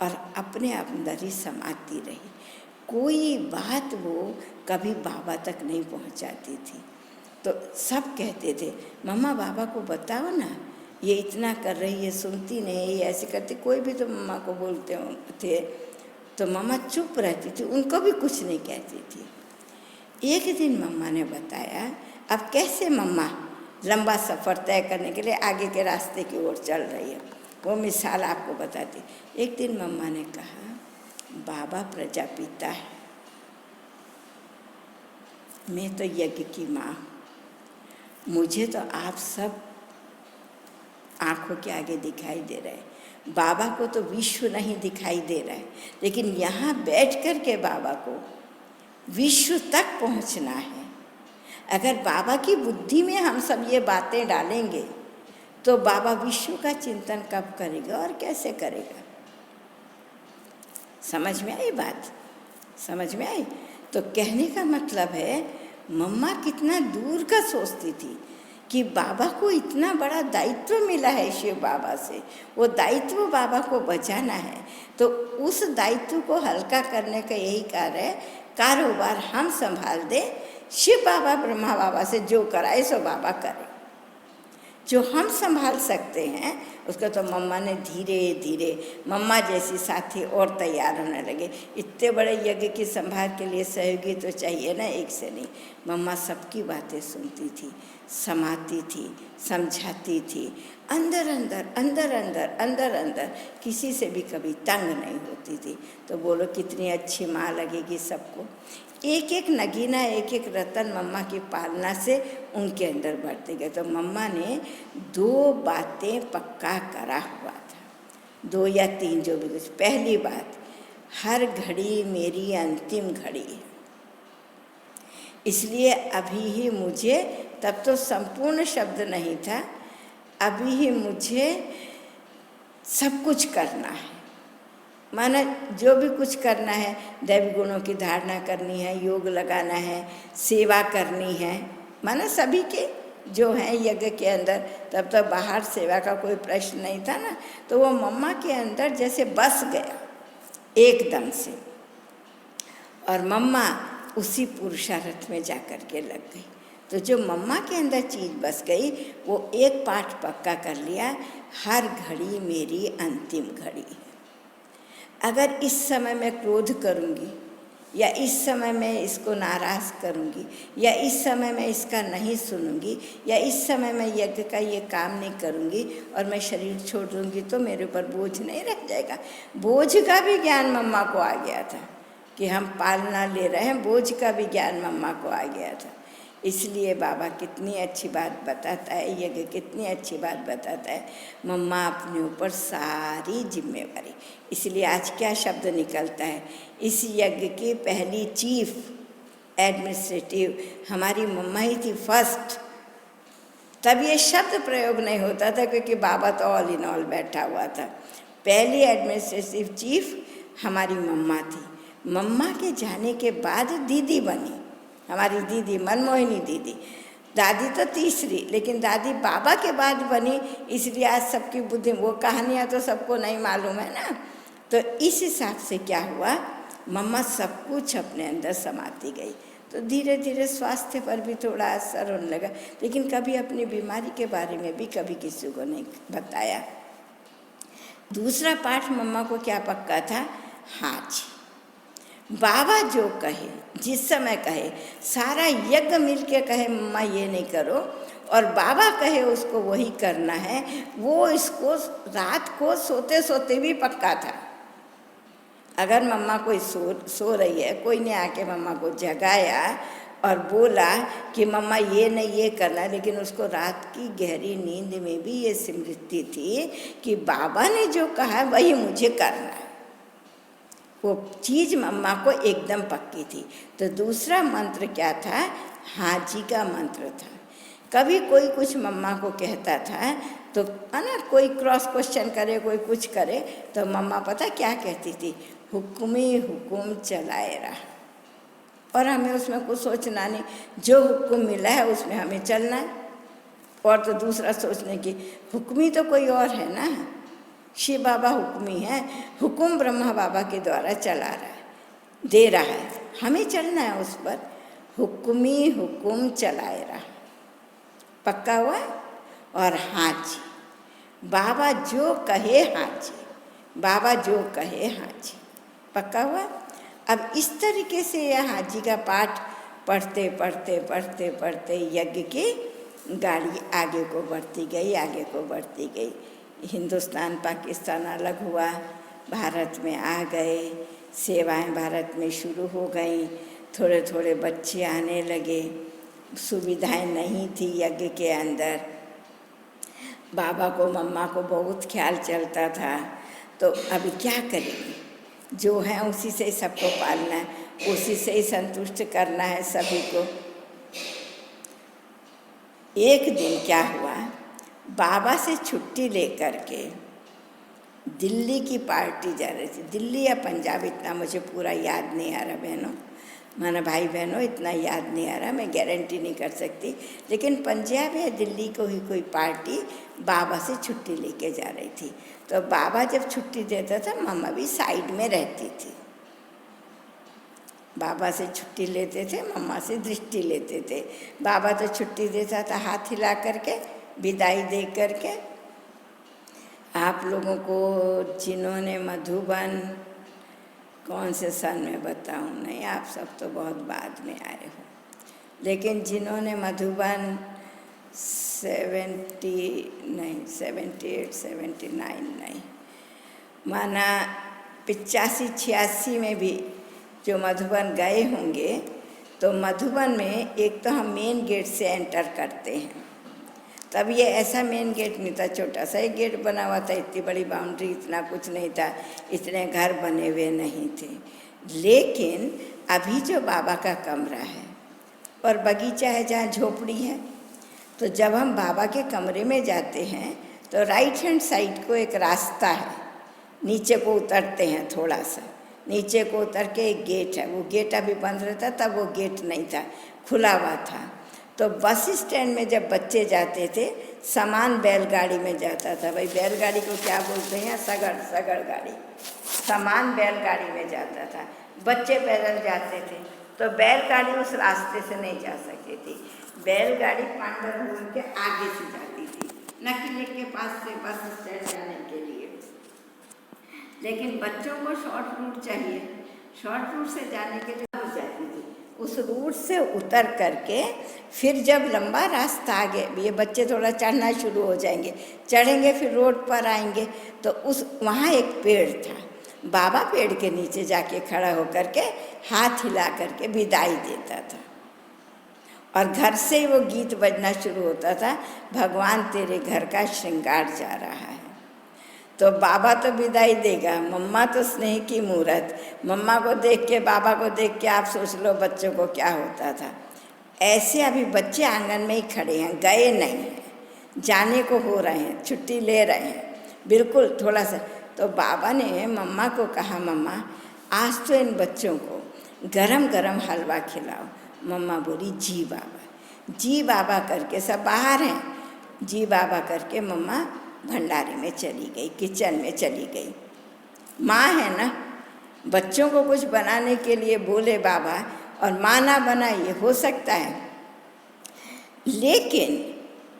A: और अपने अंदर ही समाती रही। कोई बात वो कभी बाबा तक नहीं पहुंचाती थी। तो सब कहते थे, मम्मा बाबा को बताओ ना, ये इतना कर रही है, सुनती नहीं, ये ऐसे करती, कोई भी तो मम्मा को बोलते थे, तो मम्मा चुप रहती थी, उनको भी कुछ नहीं कहती थी। एक दिन मम्मा ने बताया, अब कैसे मम्मा लंबा सफ़र तय करने के लिए आगे के रास्ते की ओर चल रही है, वो मिसाल आपको बताती। एक दिन मम्मा ने कहा, बाबा प्रजापिता है, मैं तो यज्ञ की माँ, मुझे तो आप सब आँखों के आगे दिखाई दे रहे हैं, बाबा को तो विश्व नहीं दिखाई दे रहा है, लेकिन यहाँ बैठ कर के बाबा को विश्व तक पहुँचना है। अगर बाबा की बुद्धि में हम सब ये बातें डालेंगे तो बाबा विश्व का चिंतन कब करेगा और कैसे करेगा? समझ में आई बात? समझ में आई? तो कहने का मतलब है, मम्मा कितना दूर का सोचती थी कि बाबा को इतना बड़ा दायित्व मिला है शिव बाबा से, वो दायित्व बाबा को बचाना है, तो उस दायित्व को हल्का करने का यही कार्य है, कारोबार हम संभाल दें, शिव बाबा ब्रह्मा बाबा से जो कराए सो बाबा करे। जो हम संभाल सकते हैं उसको तो मम्मा ने धीरे धीरे, मम्मा जैसी साथी और तैयार होने लगे। इतने बड़े यज्ञ की संभाल के लिए सहयोगी तो चाहिए ना, एक से नहीं। मम्मा सबकी बातें सुनती थी, समाती थी, समझाती थी, अंदर अंदर अंदर अंदर अंदर अंदर, किसी से भी कभी तंग नहीं होती थी। तो बोलो कितनी अच्छी माँ लगेगी सबको। एक एक नगीना, एक एक रतन मम्मा की पालना से उनके अंदर बढ़ते गए। तो मम्मा ने 2 बातें पक्का करा हुआ था, 2 या 3 जो भी कुछ। पहली बात, हर घड़ी मेरी अंतिम घड़ी है, इसलिए अभी ही मुझे तब तो संपूर्ण शब्द नहीं था, अभी ही मुझे सब कुछ करना है। माना जो भी कुछ करना है, दैवी गुणों की धारणा करनी है, योग लगाना है, सेवा करनी है, माना सभी के जो हैं यज्ञ के अंदर। तब तो बाहर सेवा का कोई प्रश्न नहीं था ना, तो वो मम्मा के अंदर जैसे बस गया एकदम से, और मम्मा उसी पुरुषार्थ में जा कर के लग गई। तो जो मम्मा के अंदर चीज़ बस गई, वो एक पाठ पक्का कर लिया, हर घड़ी मेरी अंतिम घड़ी है। अगर इस समय मैं क्रोध करूँगी, या इस समय मैं इसको नाराज़ करूँगी, या इस समय मैं इसका नहीं सुनूँगी, या इस समय मैं यज्ञ का ये काम नहीं करूँगी और मैं शरीर छोड़ दूँगी, तो मेरे ऊपर बोझ नहीं रह जाएगा। बोझ का भी ज्ञान मम्मा को आ गया था कि हम पालना ले रहे हैं, बोझ का भी ज्ञान मम्मा को आ गया था। इसलिए बाबा कितनी अच्छी बात बताता है, यज्ञ कितनी अच्छी बात बताता है, मम्मा अपने ऊपर सारी जिम्मेवारी। इसलिए आज क्या शब्द निकलता है, इस यज्ञ की पहली चीफ एडमिनिस्ट्रेटिव हमारी मम्मा ही थी, फर्स्ट। तब ये शब्द प्रयोग नहीं होता था, क्योंकि बाबा तो ऑल इन ऑल बैठा हुआ था। पहली एडमिनिस्ट्रेटिव चीफ हमारी मम्मा थी। मम्मा के जाने के बाद दीदी बनी, हमारी दीदी मनमोहिनी दीदी। दादी तो तीसरी, लेकिन दादी बाबा के बाद बनी, इसलिए आज सबकी बुद्धि, वो कहानियाँ तो सबको नहीं मालूम है ना। तो इस हिसाब से क्या हुआ, मम्मा सब कुछ अपने अंदर समाती गई। तो धीरे धीरे स्वास्थ्य पर भी थोड़ा असर होने लगा, लेकिन कभी अपनी बीमारी के बारे में भी कभी किसी को नहीं बताया। दूसरा पाठ मम्मा को क्या पक्का था, हाँ जी, बाबा जो कहे, जिस समय कहे, सारा यज्ञ मिल के कहे मम्मा ये नहीं करो, और बाबा कहे उसको वही करना है, वो इसको रात को सोते सोते भी पक्का था। अगर मम्मा कोई सो रही है, कोई ने आके मम्मा को जगाया और बोला कि मम्मा ये नहीं ये करना है, लेकिन उसको रात की गहरी नींद में भी ये स्मृति थी कि बाबा ने जो कहा वही मुझे करना है। वो चीज़ मम्मा को एकदम पक्की थी। तो दूसरा मंत्र क्या था, हाँ जी का मंत्र था। कभी कोई कुछ मम्मा को कहता था तो है ना, कोई क्रॉस क्वेश्चन करे, कोई कुछ करे, तो मम्मा पता क्या कहती थी, हुक्मी हुकुम चलाए रहा। और हमें उसमें कुछ सोचना नहीं, जो हुक्म मिला है उसमें हमें चलना है। और तो दूसरा सोचने की, हुक्मी तो कोई और है ना, शिव बाबा हुक्मी है, हुक्म ब्रह्मा बाबा के द्वारा चला रहा है, दे रहा है, हमें चलना है उस पर। हुक्मी हुक्म चलाए रहा, पक्का हुआ। और हाँ जी, बाबा जो कहे हाँ जी, बाबा जो कहे हाँ जी, पक्का हुआ। अब इस तरीके से यह हाँ जी का पाठ पढ़ते पढ़ते पढ़ते पढ़ते यज्ञ की गाड़ी आगे को बढ़ती गई, आगे को बढ़ती गई। हिंदुस्तान पाकिस्तान अलग हुआ, भारत में आ गए, सेवाएं भारत में शुरू हो गई, थोड़े थोड़े बच्चे आने लगे, सुविधाएं नहीं थी यज्ञ के अंदर। बाबा को मम्मा को बहुत ख्याल चलता था, तो अभी क्या करेंगे, जो है उसी से सबको पालना है, उसी से ही संतुष्ट करना है सभी को। एक दिन क्या हुआ, बाबा से छुट्टी लेकर के दिल्ली की पार्टी जा रही थी, दिल्ली या पंजाब, इतना मुझे पूरा याद नहीं आ रहा बहनों, माना भाई बहनों इतना याद नहीं आ रहा, मैं गारंटी नहीं कर सकती, लेकिन पंजाब या दिल्ली को ही कोई पार्टी बाबा से छुट्टी लेके जा रही थी। तो बाबा जब छुट्टी देता था, मम्मा भी साइड में रहती थी। बाबा से छुट्टी लेते थे, मम्मा से दृष्टि लेते थे। बाबा तो छुट्टी देता था हाथ हिला करके, विदाई दे करके। आप लोगों को जिन्होंने मधुबन कौन से सन में बताऊं, नहीं आप सब तो बहुत बाद में आए हो, लेकिन जिन्होंने मधुबन 78 79 नहीं, माना 85-86 में भी जो मधुबन गए होंगे, तो मधुबन में एक तो हम मेन गेट से एंटर करते हैं। तब ये ऐसा मेन गेट नहीं था, छोटा सा एक गेट बना हुआ था, इतनी बड़ी बाउंड्री, इतना कुछ नहीं था, इतने घर बने हुए नहीं थे। लेकिन अभी जो बाबा का कमरा है और बगीचा है जहाँ झोपड़ी है, तो जब हम बाबा के कमरे में जाते हैं तो राइट हैंड साइड को एक रास्ता है, नीचे को उतरते हैं थोड़ा सा, नीचे को उतर के एक गेट है, वो गेट अभी बंद रहता, तब वो गेट नहीं था, खुला हुआ था। तो बस स्टैंड में जब बच्चे जाते थे, सामान बैलगाड़ी में जाता था। भाई बैलगाड़ी को क्या बोलते हैं? सगड़ गाड़ी। सामान बैलगाड़ी में जाता था, बच्चे पैदल जाते थे। तो बैलगाड़ी उस रास्ते से नहीं जा सकती थी, बैलगाड़ी पांडरपुर के आगे से जाती थी, न किले के पास से बस स्टैंड जाने के लिए। लेकिन बच्चों को शॉर्ट रूट चाहिए, शॉर्ट रूट से जाने के लिए जाती थी। उस रूट से उतर करके फिर जब लंबा रास्ता आगे, ये बच्चे थोड़ा चढ़ना शुरू हो जाएंगे, चढ़ेंगे फिर रोड पर आएंगे, तो उस वहाँ एक पेड़ था, बाबा पेड़ के नीचे जाके खड़ा होकर के हाथ हिला करके विदाई देता था। और घर से ही वो गीत बजना शुरू होता था, भगवान तेरे घर का श्रृंगार जा रहा है। तो बाबा तो विदाई देगा, मम्मा तो स्नेह की मूरत, मम्मा को देख के, बाबा को देख के आप सोच लो बच्चों को क्या होता था। ऐसे अभी बच्चे आंगन में ही खड़े हैं, गए नहीं हैं, जाने को हो रहे हैं, छुट्टी ले रहे हैं बिल्कुल थोड़ा सा। तो बाबा ने मम्मा को कहा, मम्मा आज तो इन बच्चों को गरम गरम हलवा खिलाओ। मम्मा बोली जी बाबा, जी बाबा करके, सब बाहर हैं, जी बाबा करके मम्मा भंडारे में चली गई, किचन में चली गई। माँ है ना, बच्चों को कुछ बनाने के लिए बोले बाबा और माँ ना बनाइए, हो सकता है, लेकिन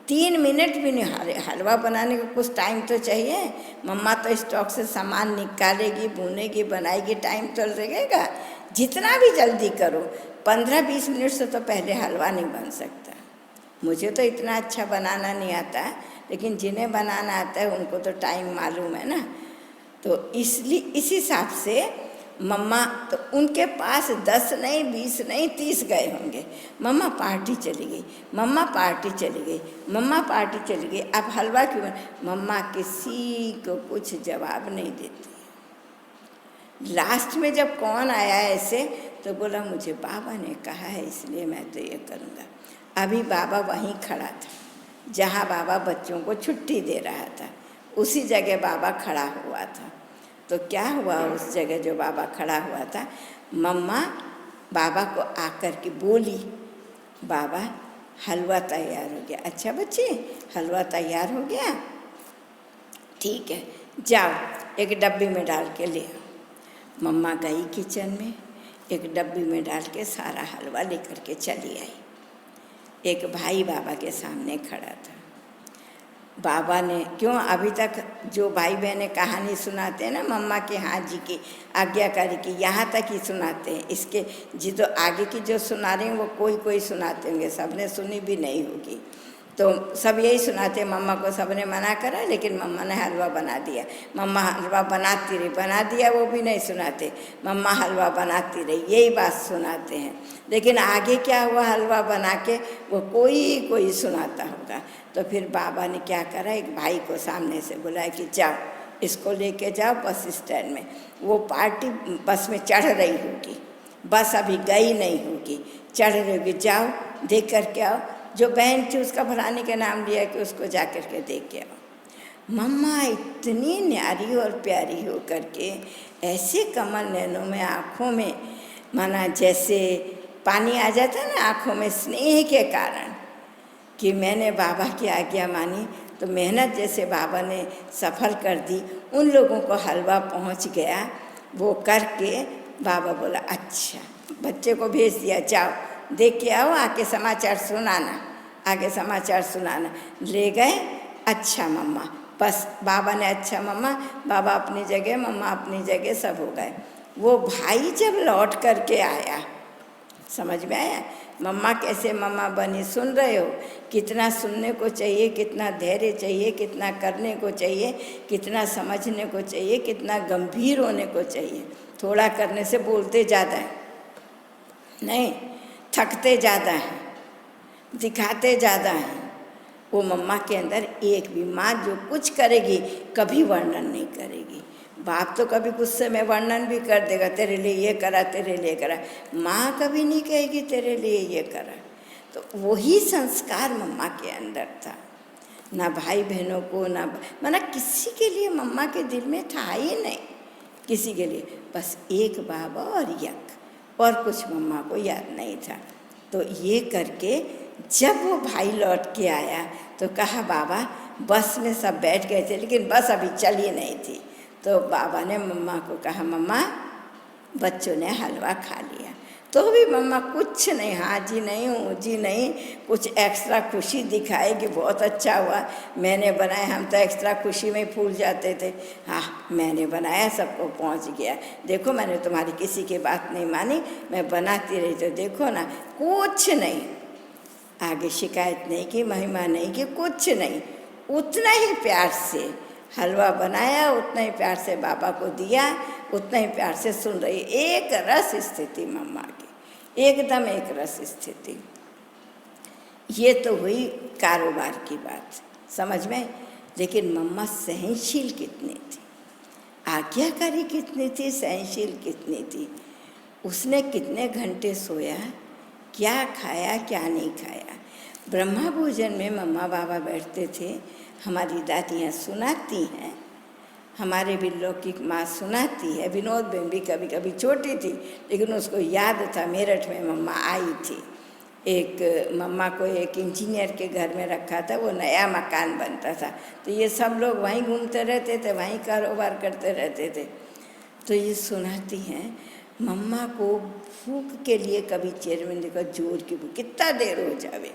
A: 3 मिनट भी नहीं, हलवा बनाने को कुछ टाइम तो चाहिए। मम्मा तो स्टॉक से सामान निकालेगी, भूनेगी, बनाएगी, टाइम तो लगेगा। जितना भी जल्दी करो, 15-20 मिनट से तो पहले हलवा नहीं बन सकता। मुझे तो इतना अच्छा बनाना नहीं आता, लेकिन जिन्हें बनाना आता है उनको तो टाइम मालूम है ना। तो इसलिए इस हिसाब से मम्मा, तो उनके पास 10 नहीं, 20 नहीं, 30 गए होंगे। मम्मा पार्टी चली गई, मम्मा पार्टी चली गई, मम्मा पार्टी चली गई। अब हलवा क्यों? मम्मा किसी को कुछ जवाब नहीं देती। लास्ट में जब कौन आया ऐसे, तो बोला मुझे बाबा ने कहा है इसलिए मैं तो ये करूँगा। अभी बाबा वहीं खड़ा था जहाँ बाबा बच्चों को छुट्टी दे रहा था, उसी जगह बाबा खड़ा हुआ था। तो क्या हुआ उस जगह जो बाबा खड़ा हुआ था, मम्मा बाबा को आकर के बोली, बाबा हलवा तैयार हो गया। अच्छा बच्चे, हलवा तैयार हो गया, ठीक है, जाओ एक डब्बी में डाल के ले आओ। मम्मा गई किचन में, एक डब्बी में डाल के सारा हलवा लेकर के चली आई। एक भाई बाबा के सामने खड़ा था। बाबा ने, क्यों अभी तक जो भाई बहनें कहानी सुनाते हैं ना मम्मा के हाँ जी की आज्ञाकारी की, यहाँ तक ही सुनाते हैं। इसके जी तो आगे की जो सुना रहे हैं वो कोई सुनाते होंगे, सबने सुनी भी नहीं होगी। तो सब यही सुनाते, मम्मा को सबने मना करा लेकिन मम्मा ने हलवा बना दिया, मम्मा हलवा बनाती रही, बना दिया वो भी नहीं सुनाते, मम्मा हलवा बनाती रही, यही बात सुनाते हैं। लेकिन आगे क्या हुआ हलवा बना के, वो कोई सुनाता होगा। तो फिर बाबा ने क्या करा, एक भाई को सामने से बुलाया कि जाओ इसको लेके जाओ बस स्टैंड में, वो पार्टी बस में चढ़ रही होगी, बस अभी गई नहीं होगी, चढ़ रही होगी, जाओ देख कर के आओ। जो बहन थी उसका फलाने के नाम लिया कि उसको जा कर के देख के आओ। मम्मा इतनी न्यारी और प्यारी हो करके, ऐसे कमल नैनों में, आँखों में माना जैसे पानी आ जाता है ना आँखों में, स्नेह के कारण कि मैंने बाबा की आज्ञा मानी तो मेहनत जैसे बाबा ने सफल कर दी। उन लोगों को हलवा पहुंच गया, वो करके बाबा बोला अच्छा, बच्चे को भेज दिया, जाओ देख के आओ, आके समाचार सुनाना, आगे समाचार सुनाना। ले गए, अच्छा मम्मा, बस बाबा ने अच्छा मम्मा, बाबा अपनी जगह, मम्मा अपनी जगह, सब हो गए। वो भाई जब लौट करके आया, समझ में आया मम्मा कैसे मम्मा बनी। सुन रहे हो, कितना सुनने को चाहिए, कितना धैर्य चाहिए, कितना करने को चाहिए, कितना समझने को चाहिए, कितना गंभीर होने को चाहिए। थोड़ा करने से बोलते ज़्यादा है नहीं, थकते ज़्यादा हैं, दिखाते ज़्यादा हैं। वो मम्मा के अंदर एक भी, माँ जो कुछ करेगी कभी वर्णन नहीं करेगी। बाप तो कभी गुस्से में वर्णन भी कर देगा, तेरे लिए ये करा, तेरे लिए करा। माँ कभी नहीं कहेगी तेरे लिए ये करा। तो वही संस्कार मम्मा के अंदर था। ना भाई बहनों को, ना माना किसी के लिए मम्मा के दिल में था ही नहीं, किसी के लिए, बस एक बाबा और यक, और कुछ मम्मा को याद नहीं था। तो ये करके जब वो भाई लौट के आया तो कहा बाबा, बस में सब बैठ गए थे लेकिन बस अभी चली नहीं थी। तो बाबा ने मम्मा को कहा, मम्मा बच्चों ने हलवा खा लिया। तो भी मम्मा कुछ नहीं, हाँ जी नहीं, हूँ जी नहीं, कुछ एक्स्ट्रा खुशी दिखाए कि बहुत अच्छा हुआ, मैंने बनाया। हम तो एक्स्ट्रा खुशी में फूल जाते थे। हाँ, मैंने बनाया, सबको पहुँच गया, देखो मैंने तुम्हारी किसी की बात नहीं मानी, मैं बनाती रही, तो देखो ना, कुछ नहीं, आगे शिकायत नहीं की, महिमा नहीं की, कुछ नहीं। उतना ही प्यार से हलवा बनाया, उतना ही प्यार से बाबा को दिया, उतना ही प्यार से सुन रही। एक रस स्थिति मम्मा की, एकदम एक रस स्थिति। ये तो हुई कारोबार की बात, समझ में। लेकिन मम्मा सहनशील कितनी थी, आज्ञाकारी कितनी थी, सहनशील कितनी थी। उसने कितने घंटे सोया, क्या खाया क्या नहीं खाया। ब्रह्मा भोजन में मम्मा बाबा बैठते थे, हमारी दादियाँ सुनाती हैं, हमारे भी लौकिक माँ सुनाती है। विनोद बहन भी कभी कभी छोटी थी लेकिन उसको याद था, मेरठ में मम्मा आई थी, एक मम्मा को एक इंजीनियर के घर में रखा था, वो नया मकान बनता था, तो ये सब लोग वहीं घूमते रहते थे, वहीं कारोबार करते रहते थे। तो ये सुनाती हैं, मम्मा को भूख के लिए कभी चेयरमैन देखा, जोर की भूख, कितना देर हो जावे,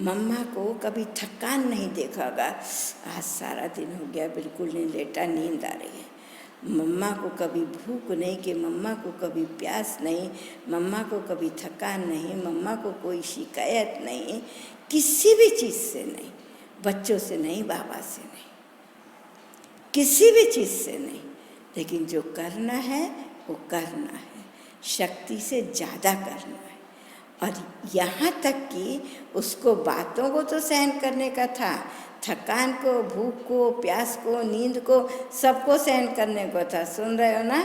A: मम्मा को कभी थकान नहीं देखागा, आज सारा दिन हो गया बिल्कुल नहीं लेटा, नींद आ रही है। मम्मा को कभी भूख नहीं, कि मम्मा को कभी प्यास नहीं, मम्मा को कभी थकान नहीं, मम्मा को कोई शिकायत नहीं, किसी भी चीज़ से नहीं, बच्चों से नहीं, बाबा से नहीं, किसी भी चीज़ से नहीं। लेकिन जो करना है वो करना है, शक्ति से ज़्यादा करना है। और यहाँ तक कि उसको बातों को तो सहन करने का था, थकान को, भूख को, प्यास को, नींद को, सबको सहन करने को था। सुन रहे हो ना,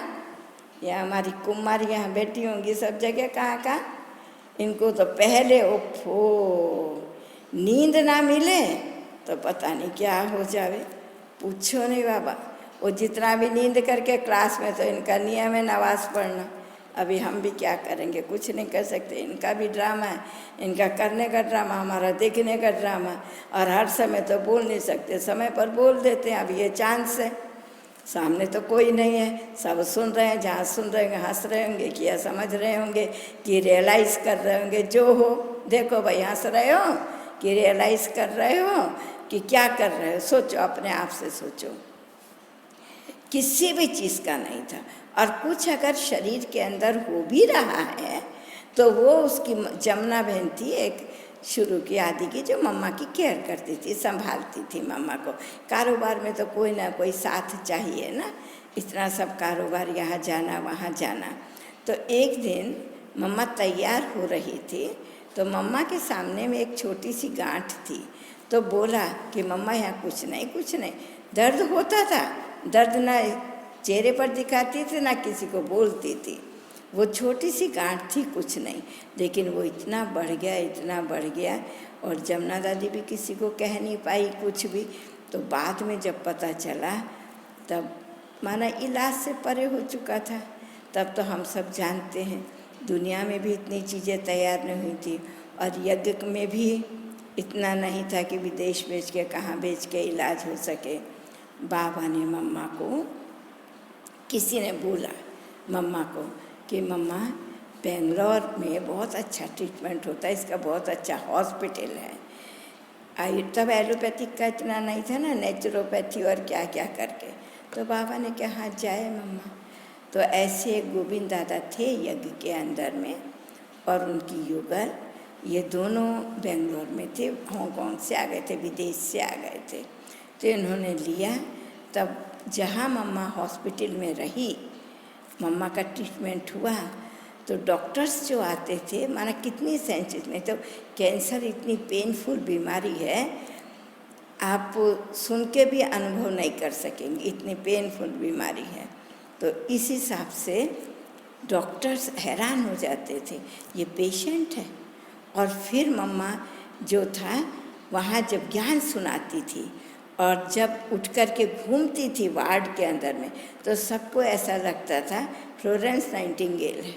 A: ये हमारी कुमारी यहाँ बैठी होंगी सब जगह, कहाँ कहाँ, इनको तो पहले ओफो नींद ना मिले तो पता नहीं क्या हो जावे, पूछो नहीं बाबा। वो जितना भी नींद करके क्लास में, तो इनका नियम है नमाज़ पढ़ना। अभी हम भी क्या करेंगे, कुछ नहीं कर सकते, इनका भी ड्रामा है, इनका करने का ड्रामा, हमारा देखने का ड्रामा। और हर समय तो बोल नहीं सकते, समय पर बोल देते हैं। अब ये चांस है, सामने तो कोई नहीं है, सब सुन रहे हैं, जहाँ सुन रहे होंगे हंस रहे होंगे, कि या समझ रहे होंगे, कि रियलाइज़ कर रहे होंगे, जो हो। देखो भाई, हंस रहे हो कि रियलाइज़ कर रहे हो कि क्या कर रहे हो, सोचो, अपने आप से सोचो। किसी भी चीज़ का नहीं था। और कुछ अगर शरीर के अंदर हो भी रहा है तो वो उसकी जमुना बहन थी एक शुरू की आदि की, जो मम्मा की केयर करती थी, संभालती थी मम्मा को। कारोबार में तो कोई ना कोई साथ चाहिए ना, इतना सब कारोबार, यहाँ जाना वहाँ जाना। तो एक दिन मम्मा तैयार हो रही थी, तो मम्मा के सामने में एक छोटी सी गांठ थी। तो बोला कि मम्मा यहाँ कुछ नहीं, दर्द होता था, दर्द ना चेहरे पर दिखाती थी ना किसी को बोलती थी, वो छोटी सी गांठ थी, कुछ नहीं। लेकिन वो इतना बढ़ गया, इतना बढ़ गया, और जमुना दादी भी किसी को कह नहीं पाई कुछ भी। तो बाद में जब पता चला, तब माना इलाज से परे हो चुका था। तब तो हम सब जानते हैं, दुनिया में भी इतनी चीज़ें तैयार नहीं हुई थी, और यज्ञ में भी इतना नहीं था कि विदेश बेच के, कहाँ बेच के इलाज हो सके। बाबा ने मम्मा को, किसी ने बोला मम्मा को कि मम्मा, बेंगलोर में बहुत अच्छा ट्रीटमेंट होता है, इसका बहुत अच्छा हॉस्पिटल है। तब एलोपैथिक का इतना नहीं था ना, नेचुरोपैथी और क्या क्या करके। तो बाबा ने कहा हाँ जाए मम्मा। तो ऐसे गोविंद दादा थे यज्ञ के अंदर में, और उनकी युगल, ये दोनों बेंगलोर में थे, हांगकांग से आ गए थे, विदेश से आ गए थे। तो इन्होंने लिया। तब जहाँ मम्मा हॉस्पिटल में रही, मम्मा का ट्रीटमेंट हुआ, तो डॉक्टर्स जो आते थे, माना कितनी सेंसिटिव, नहीं तो कैंसर इतनी पेनफुल बीमारी है, आप सुन के भी अनुभव नहीं कर सकेंगे, इतनी पेनफुल बीमारी है। तो इस हिसाब से डॉक्टर्स हैरान हो जाते थे, ये पेशेंट है और फिर मम्मा जो था वहाँ जब ज्ञान सुनाती थी और जब उठ कर के घूमती थी वार्ड के अंदर में, तो सबको ऐसा लगता था फ्लोरेंस नाइटिंगेल है,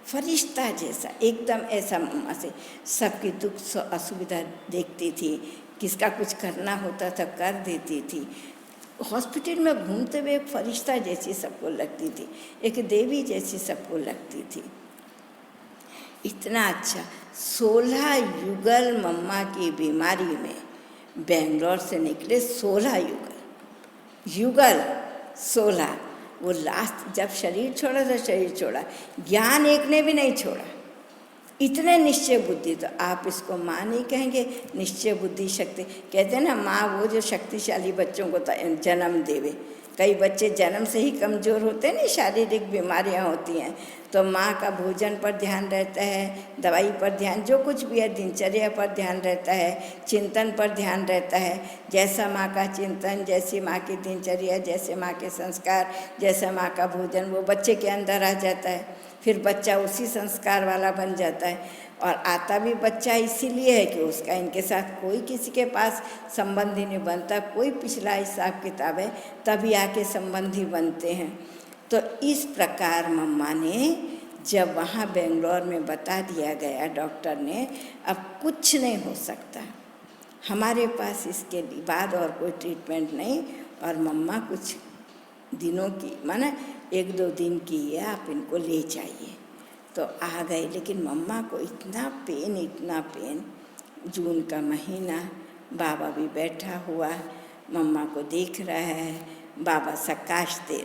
A: फरिश्ता जैसा, एकदम ऐसा मम्मा से सबकी दुख असुविधा देखती थी, किसका कुछ करना होता था कर देती थी। हॉस्पिटल में घूमते हुए एक फरिश्ता जैसी सबको लगती थी, एक देवी जैसी सबको लगती थी। इतना अच्छा 16 युगल मम्मा की बीमारी में बेंगलोर से निकले, 16 युगल 16। वो लास्ट जब शरीर छोड़ा तो शरीर छोड़ा, ज्ञान एक ने भी नहीं छोड़ा। इतने निश्चय बुद्धि, तो आप इसको माँ नहीं कहेंगे, निश्चय बुद्धि शक्ति कहते हैं ना। माँ वो जो शक्तिशाली बच्चों को जन्म देवे। कई बच्चे जन्म से ही कमज़ोर होते हैं ना, शारीरिक बीमारियां होती हैं, तो माँ का भोजन पर ध्यान रहता है, दवाई पर ध्यान, जो कुछ भी है, दिनचर्या पर ध्यान रहता है, चिंतन पर ध्यान रहता है। जैसा माँ का चिंतन, जैसी माँ की दिनचर्या, जैसे माँ के संस्कार, जैसा माँ का भोजन, वो बच्चे के अंदर आ जाता है। फिर बच्चा उसी संस्कार वाला बन जाता है। और आता भी बच्चा इसीलिए है कि उसका इनके साथ कोई किसी के पास संबंधी नहीं बनता, कोई पिछला हिसाब किताब है, तभी आके संबंधी बनते हैं। तो इस प्रकार मम्मा ने जब वहाँ बेंगलोर में बता दिया गया डॉक्टर ने, अब कुछ नहीं हो सकता, हमारे पास इसके बाद और कोई ट्रीटमेंट नहीं, और मम्मा कुछ दिनों की, माना 1-2 दिन की है, आप इनको ले जाइए। तो आ गए, लेकिन मम्मा को इतना पेन, जून का महीना, बाबा भी बैठा हुआ मम्मा को देख रहा है, बाबा सकाश दे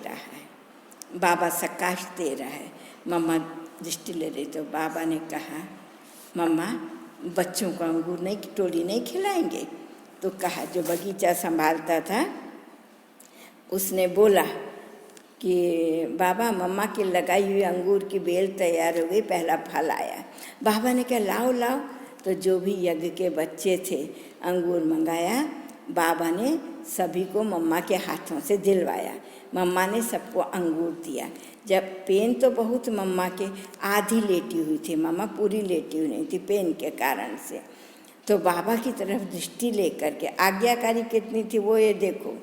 A: रहा है, मम्मा दृष्टि ले रही। तो बाबा ने कहा, मम्मा बच्चों को अंगूर नहीं, टोली नहीं खिलाएंगे? तो कहा, जो बगीचा संभालता था उसने बोला कि बाबा मम्मा की लगाई हुई अंगूर की बेल तैयार हो गई, पहला फल आया। बाबा ने कहा, लाओ। तो जो भी यज्ञ के बच्चे थे अंगूर मंगाया, बाबा ने सभी को मम्मा के हाथों से दिलवाया, मम्मा ने सबको अंगूर दिया। जब पेन तो बहुत मम्मा के, आधी लेटी हुई थी मम्मा, पूरी लेटी हुई नहीं थी पेन के कारण से। तो बाबा की तरफ दृष्टि लेकर के, आज्ञाकारी कितनी थी वो ये देखो,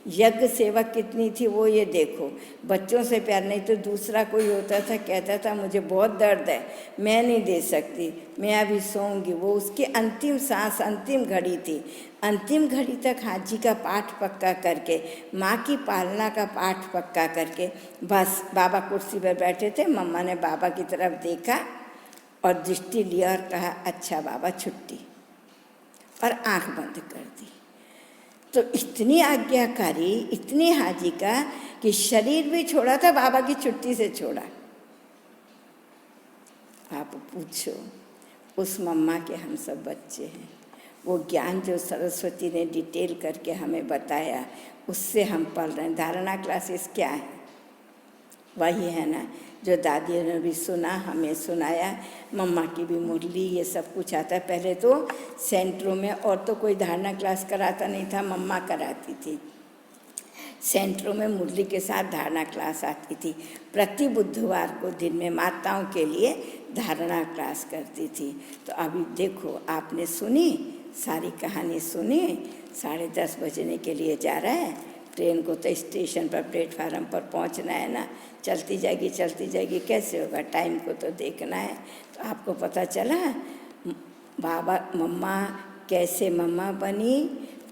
A: यज्ञ सेवक कितनी थी वो ये देखो, बच्चों से प्यार। नहीं तो दूसरा कोई होता था, कहता था मुझे बहुत दर्द है, मैं नहीं दे सकती, मैं अभी सोऊंगी। वो उसकी अंतिम सांस, अंतिम घड़ी थी। अंतिम घड़ी तक हाजी का पाठ पक्का करके, माँ की पालना का पाठ पक्का करके, बस बाबा कुर्सी पर बैठे थे। मम्मा ने बाबा की तरफ देखा और दृष्टि लिया और कहा, अच्छा बाबा छुट्टी, और आंख बंद कर दी। तो इतनी आज्ञाकारी, इतनी हाजी का कि शरीर भी छोड़ा था, बाबा की छुट्टी से छोड़ा। आप पूछो, उस मम्मा के हम सब बच्चे हैं। वो ज्ञान जो सरस्वती ने डिटेल करके हमें बताया, उससे हम पढ़ रहे हैं। धारणा क्लासेस क्या है? वही है ना जो दादी ने भी सुना, हमें सुनाया। मम्मा की भी मुरली, ये सब कुछ आता है। पहले तो सेंटरों में और तो कोई धारणा क्लास कराता नहीं था, मम्मा कराती थी। सेंटरों में मुरली के साथ धारणा क्लास आती थी। प्रति बुधवार को दिन में माताओं के लिए धारणा क्लास करती थी। तो अभी देखो, आपने सुनी, सारी कहानी सुनी। 10:30 बजने के लिए जा रहा है। ट्रेन को तो स्टेशन पर, प्लेटफार्म पर पहुंचना है ना, चलती जाएगी, कैसे होगा? टाइम को तो देखना है। तो आपको पता चला बाबा, मम्मा कैसे मम्मा बनी,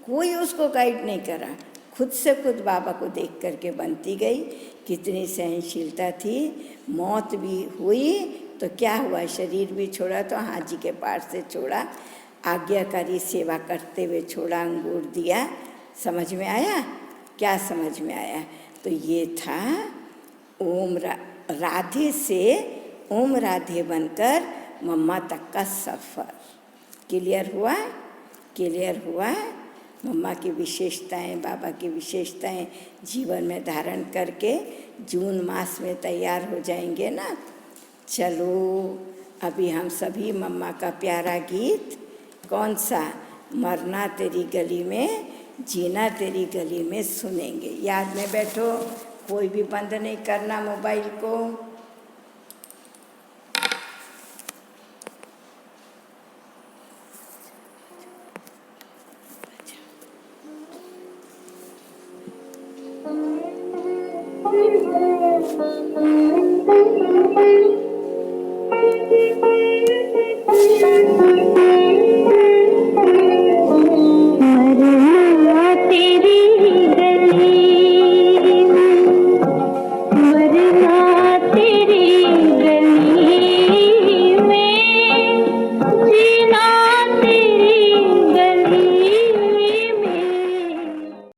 A: कोई उसको गाइड नहीं करा, खुद से खुद बाबा को देख करके बनती गई। कितनी सहनशीलता थी। मौत भी हुई तो क्या हुआ, शरीर भी छोड़ा तो हाजी के पाठ से छोड़ा, आज्ञाकारी सेवा करते हुए छोड़ा, अंगूर दिया। समझ में आया? क्या समझ में आया? तो ये था ओम राधे से ओम राधे बनकर मम्मा तक का सफ़र। क्लियर हुआ? क्लियर हुआ? मम्मा की विशेषताएं, बाबा की विशेषताएं जीवन में धारण करके जून मास में तैयार हो जाएंगे ना। चलो अभी हम सभी मम्मा का प्यारा गीत, कौन सा, मरना तेरी गली में, जीना तेरी गली में सुनेंगे। याद में बैठो, कोई भी बंद नहीं करना मोबाइल को।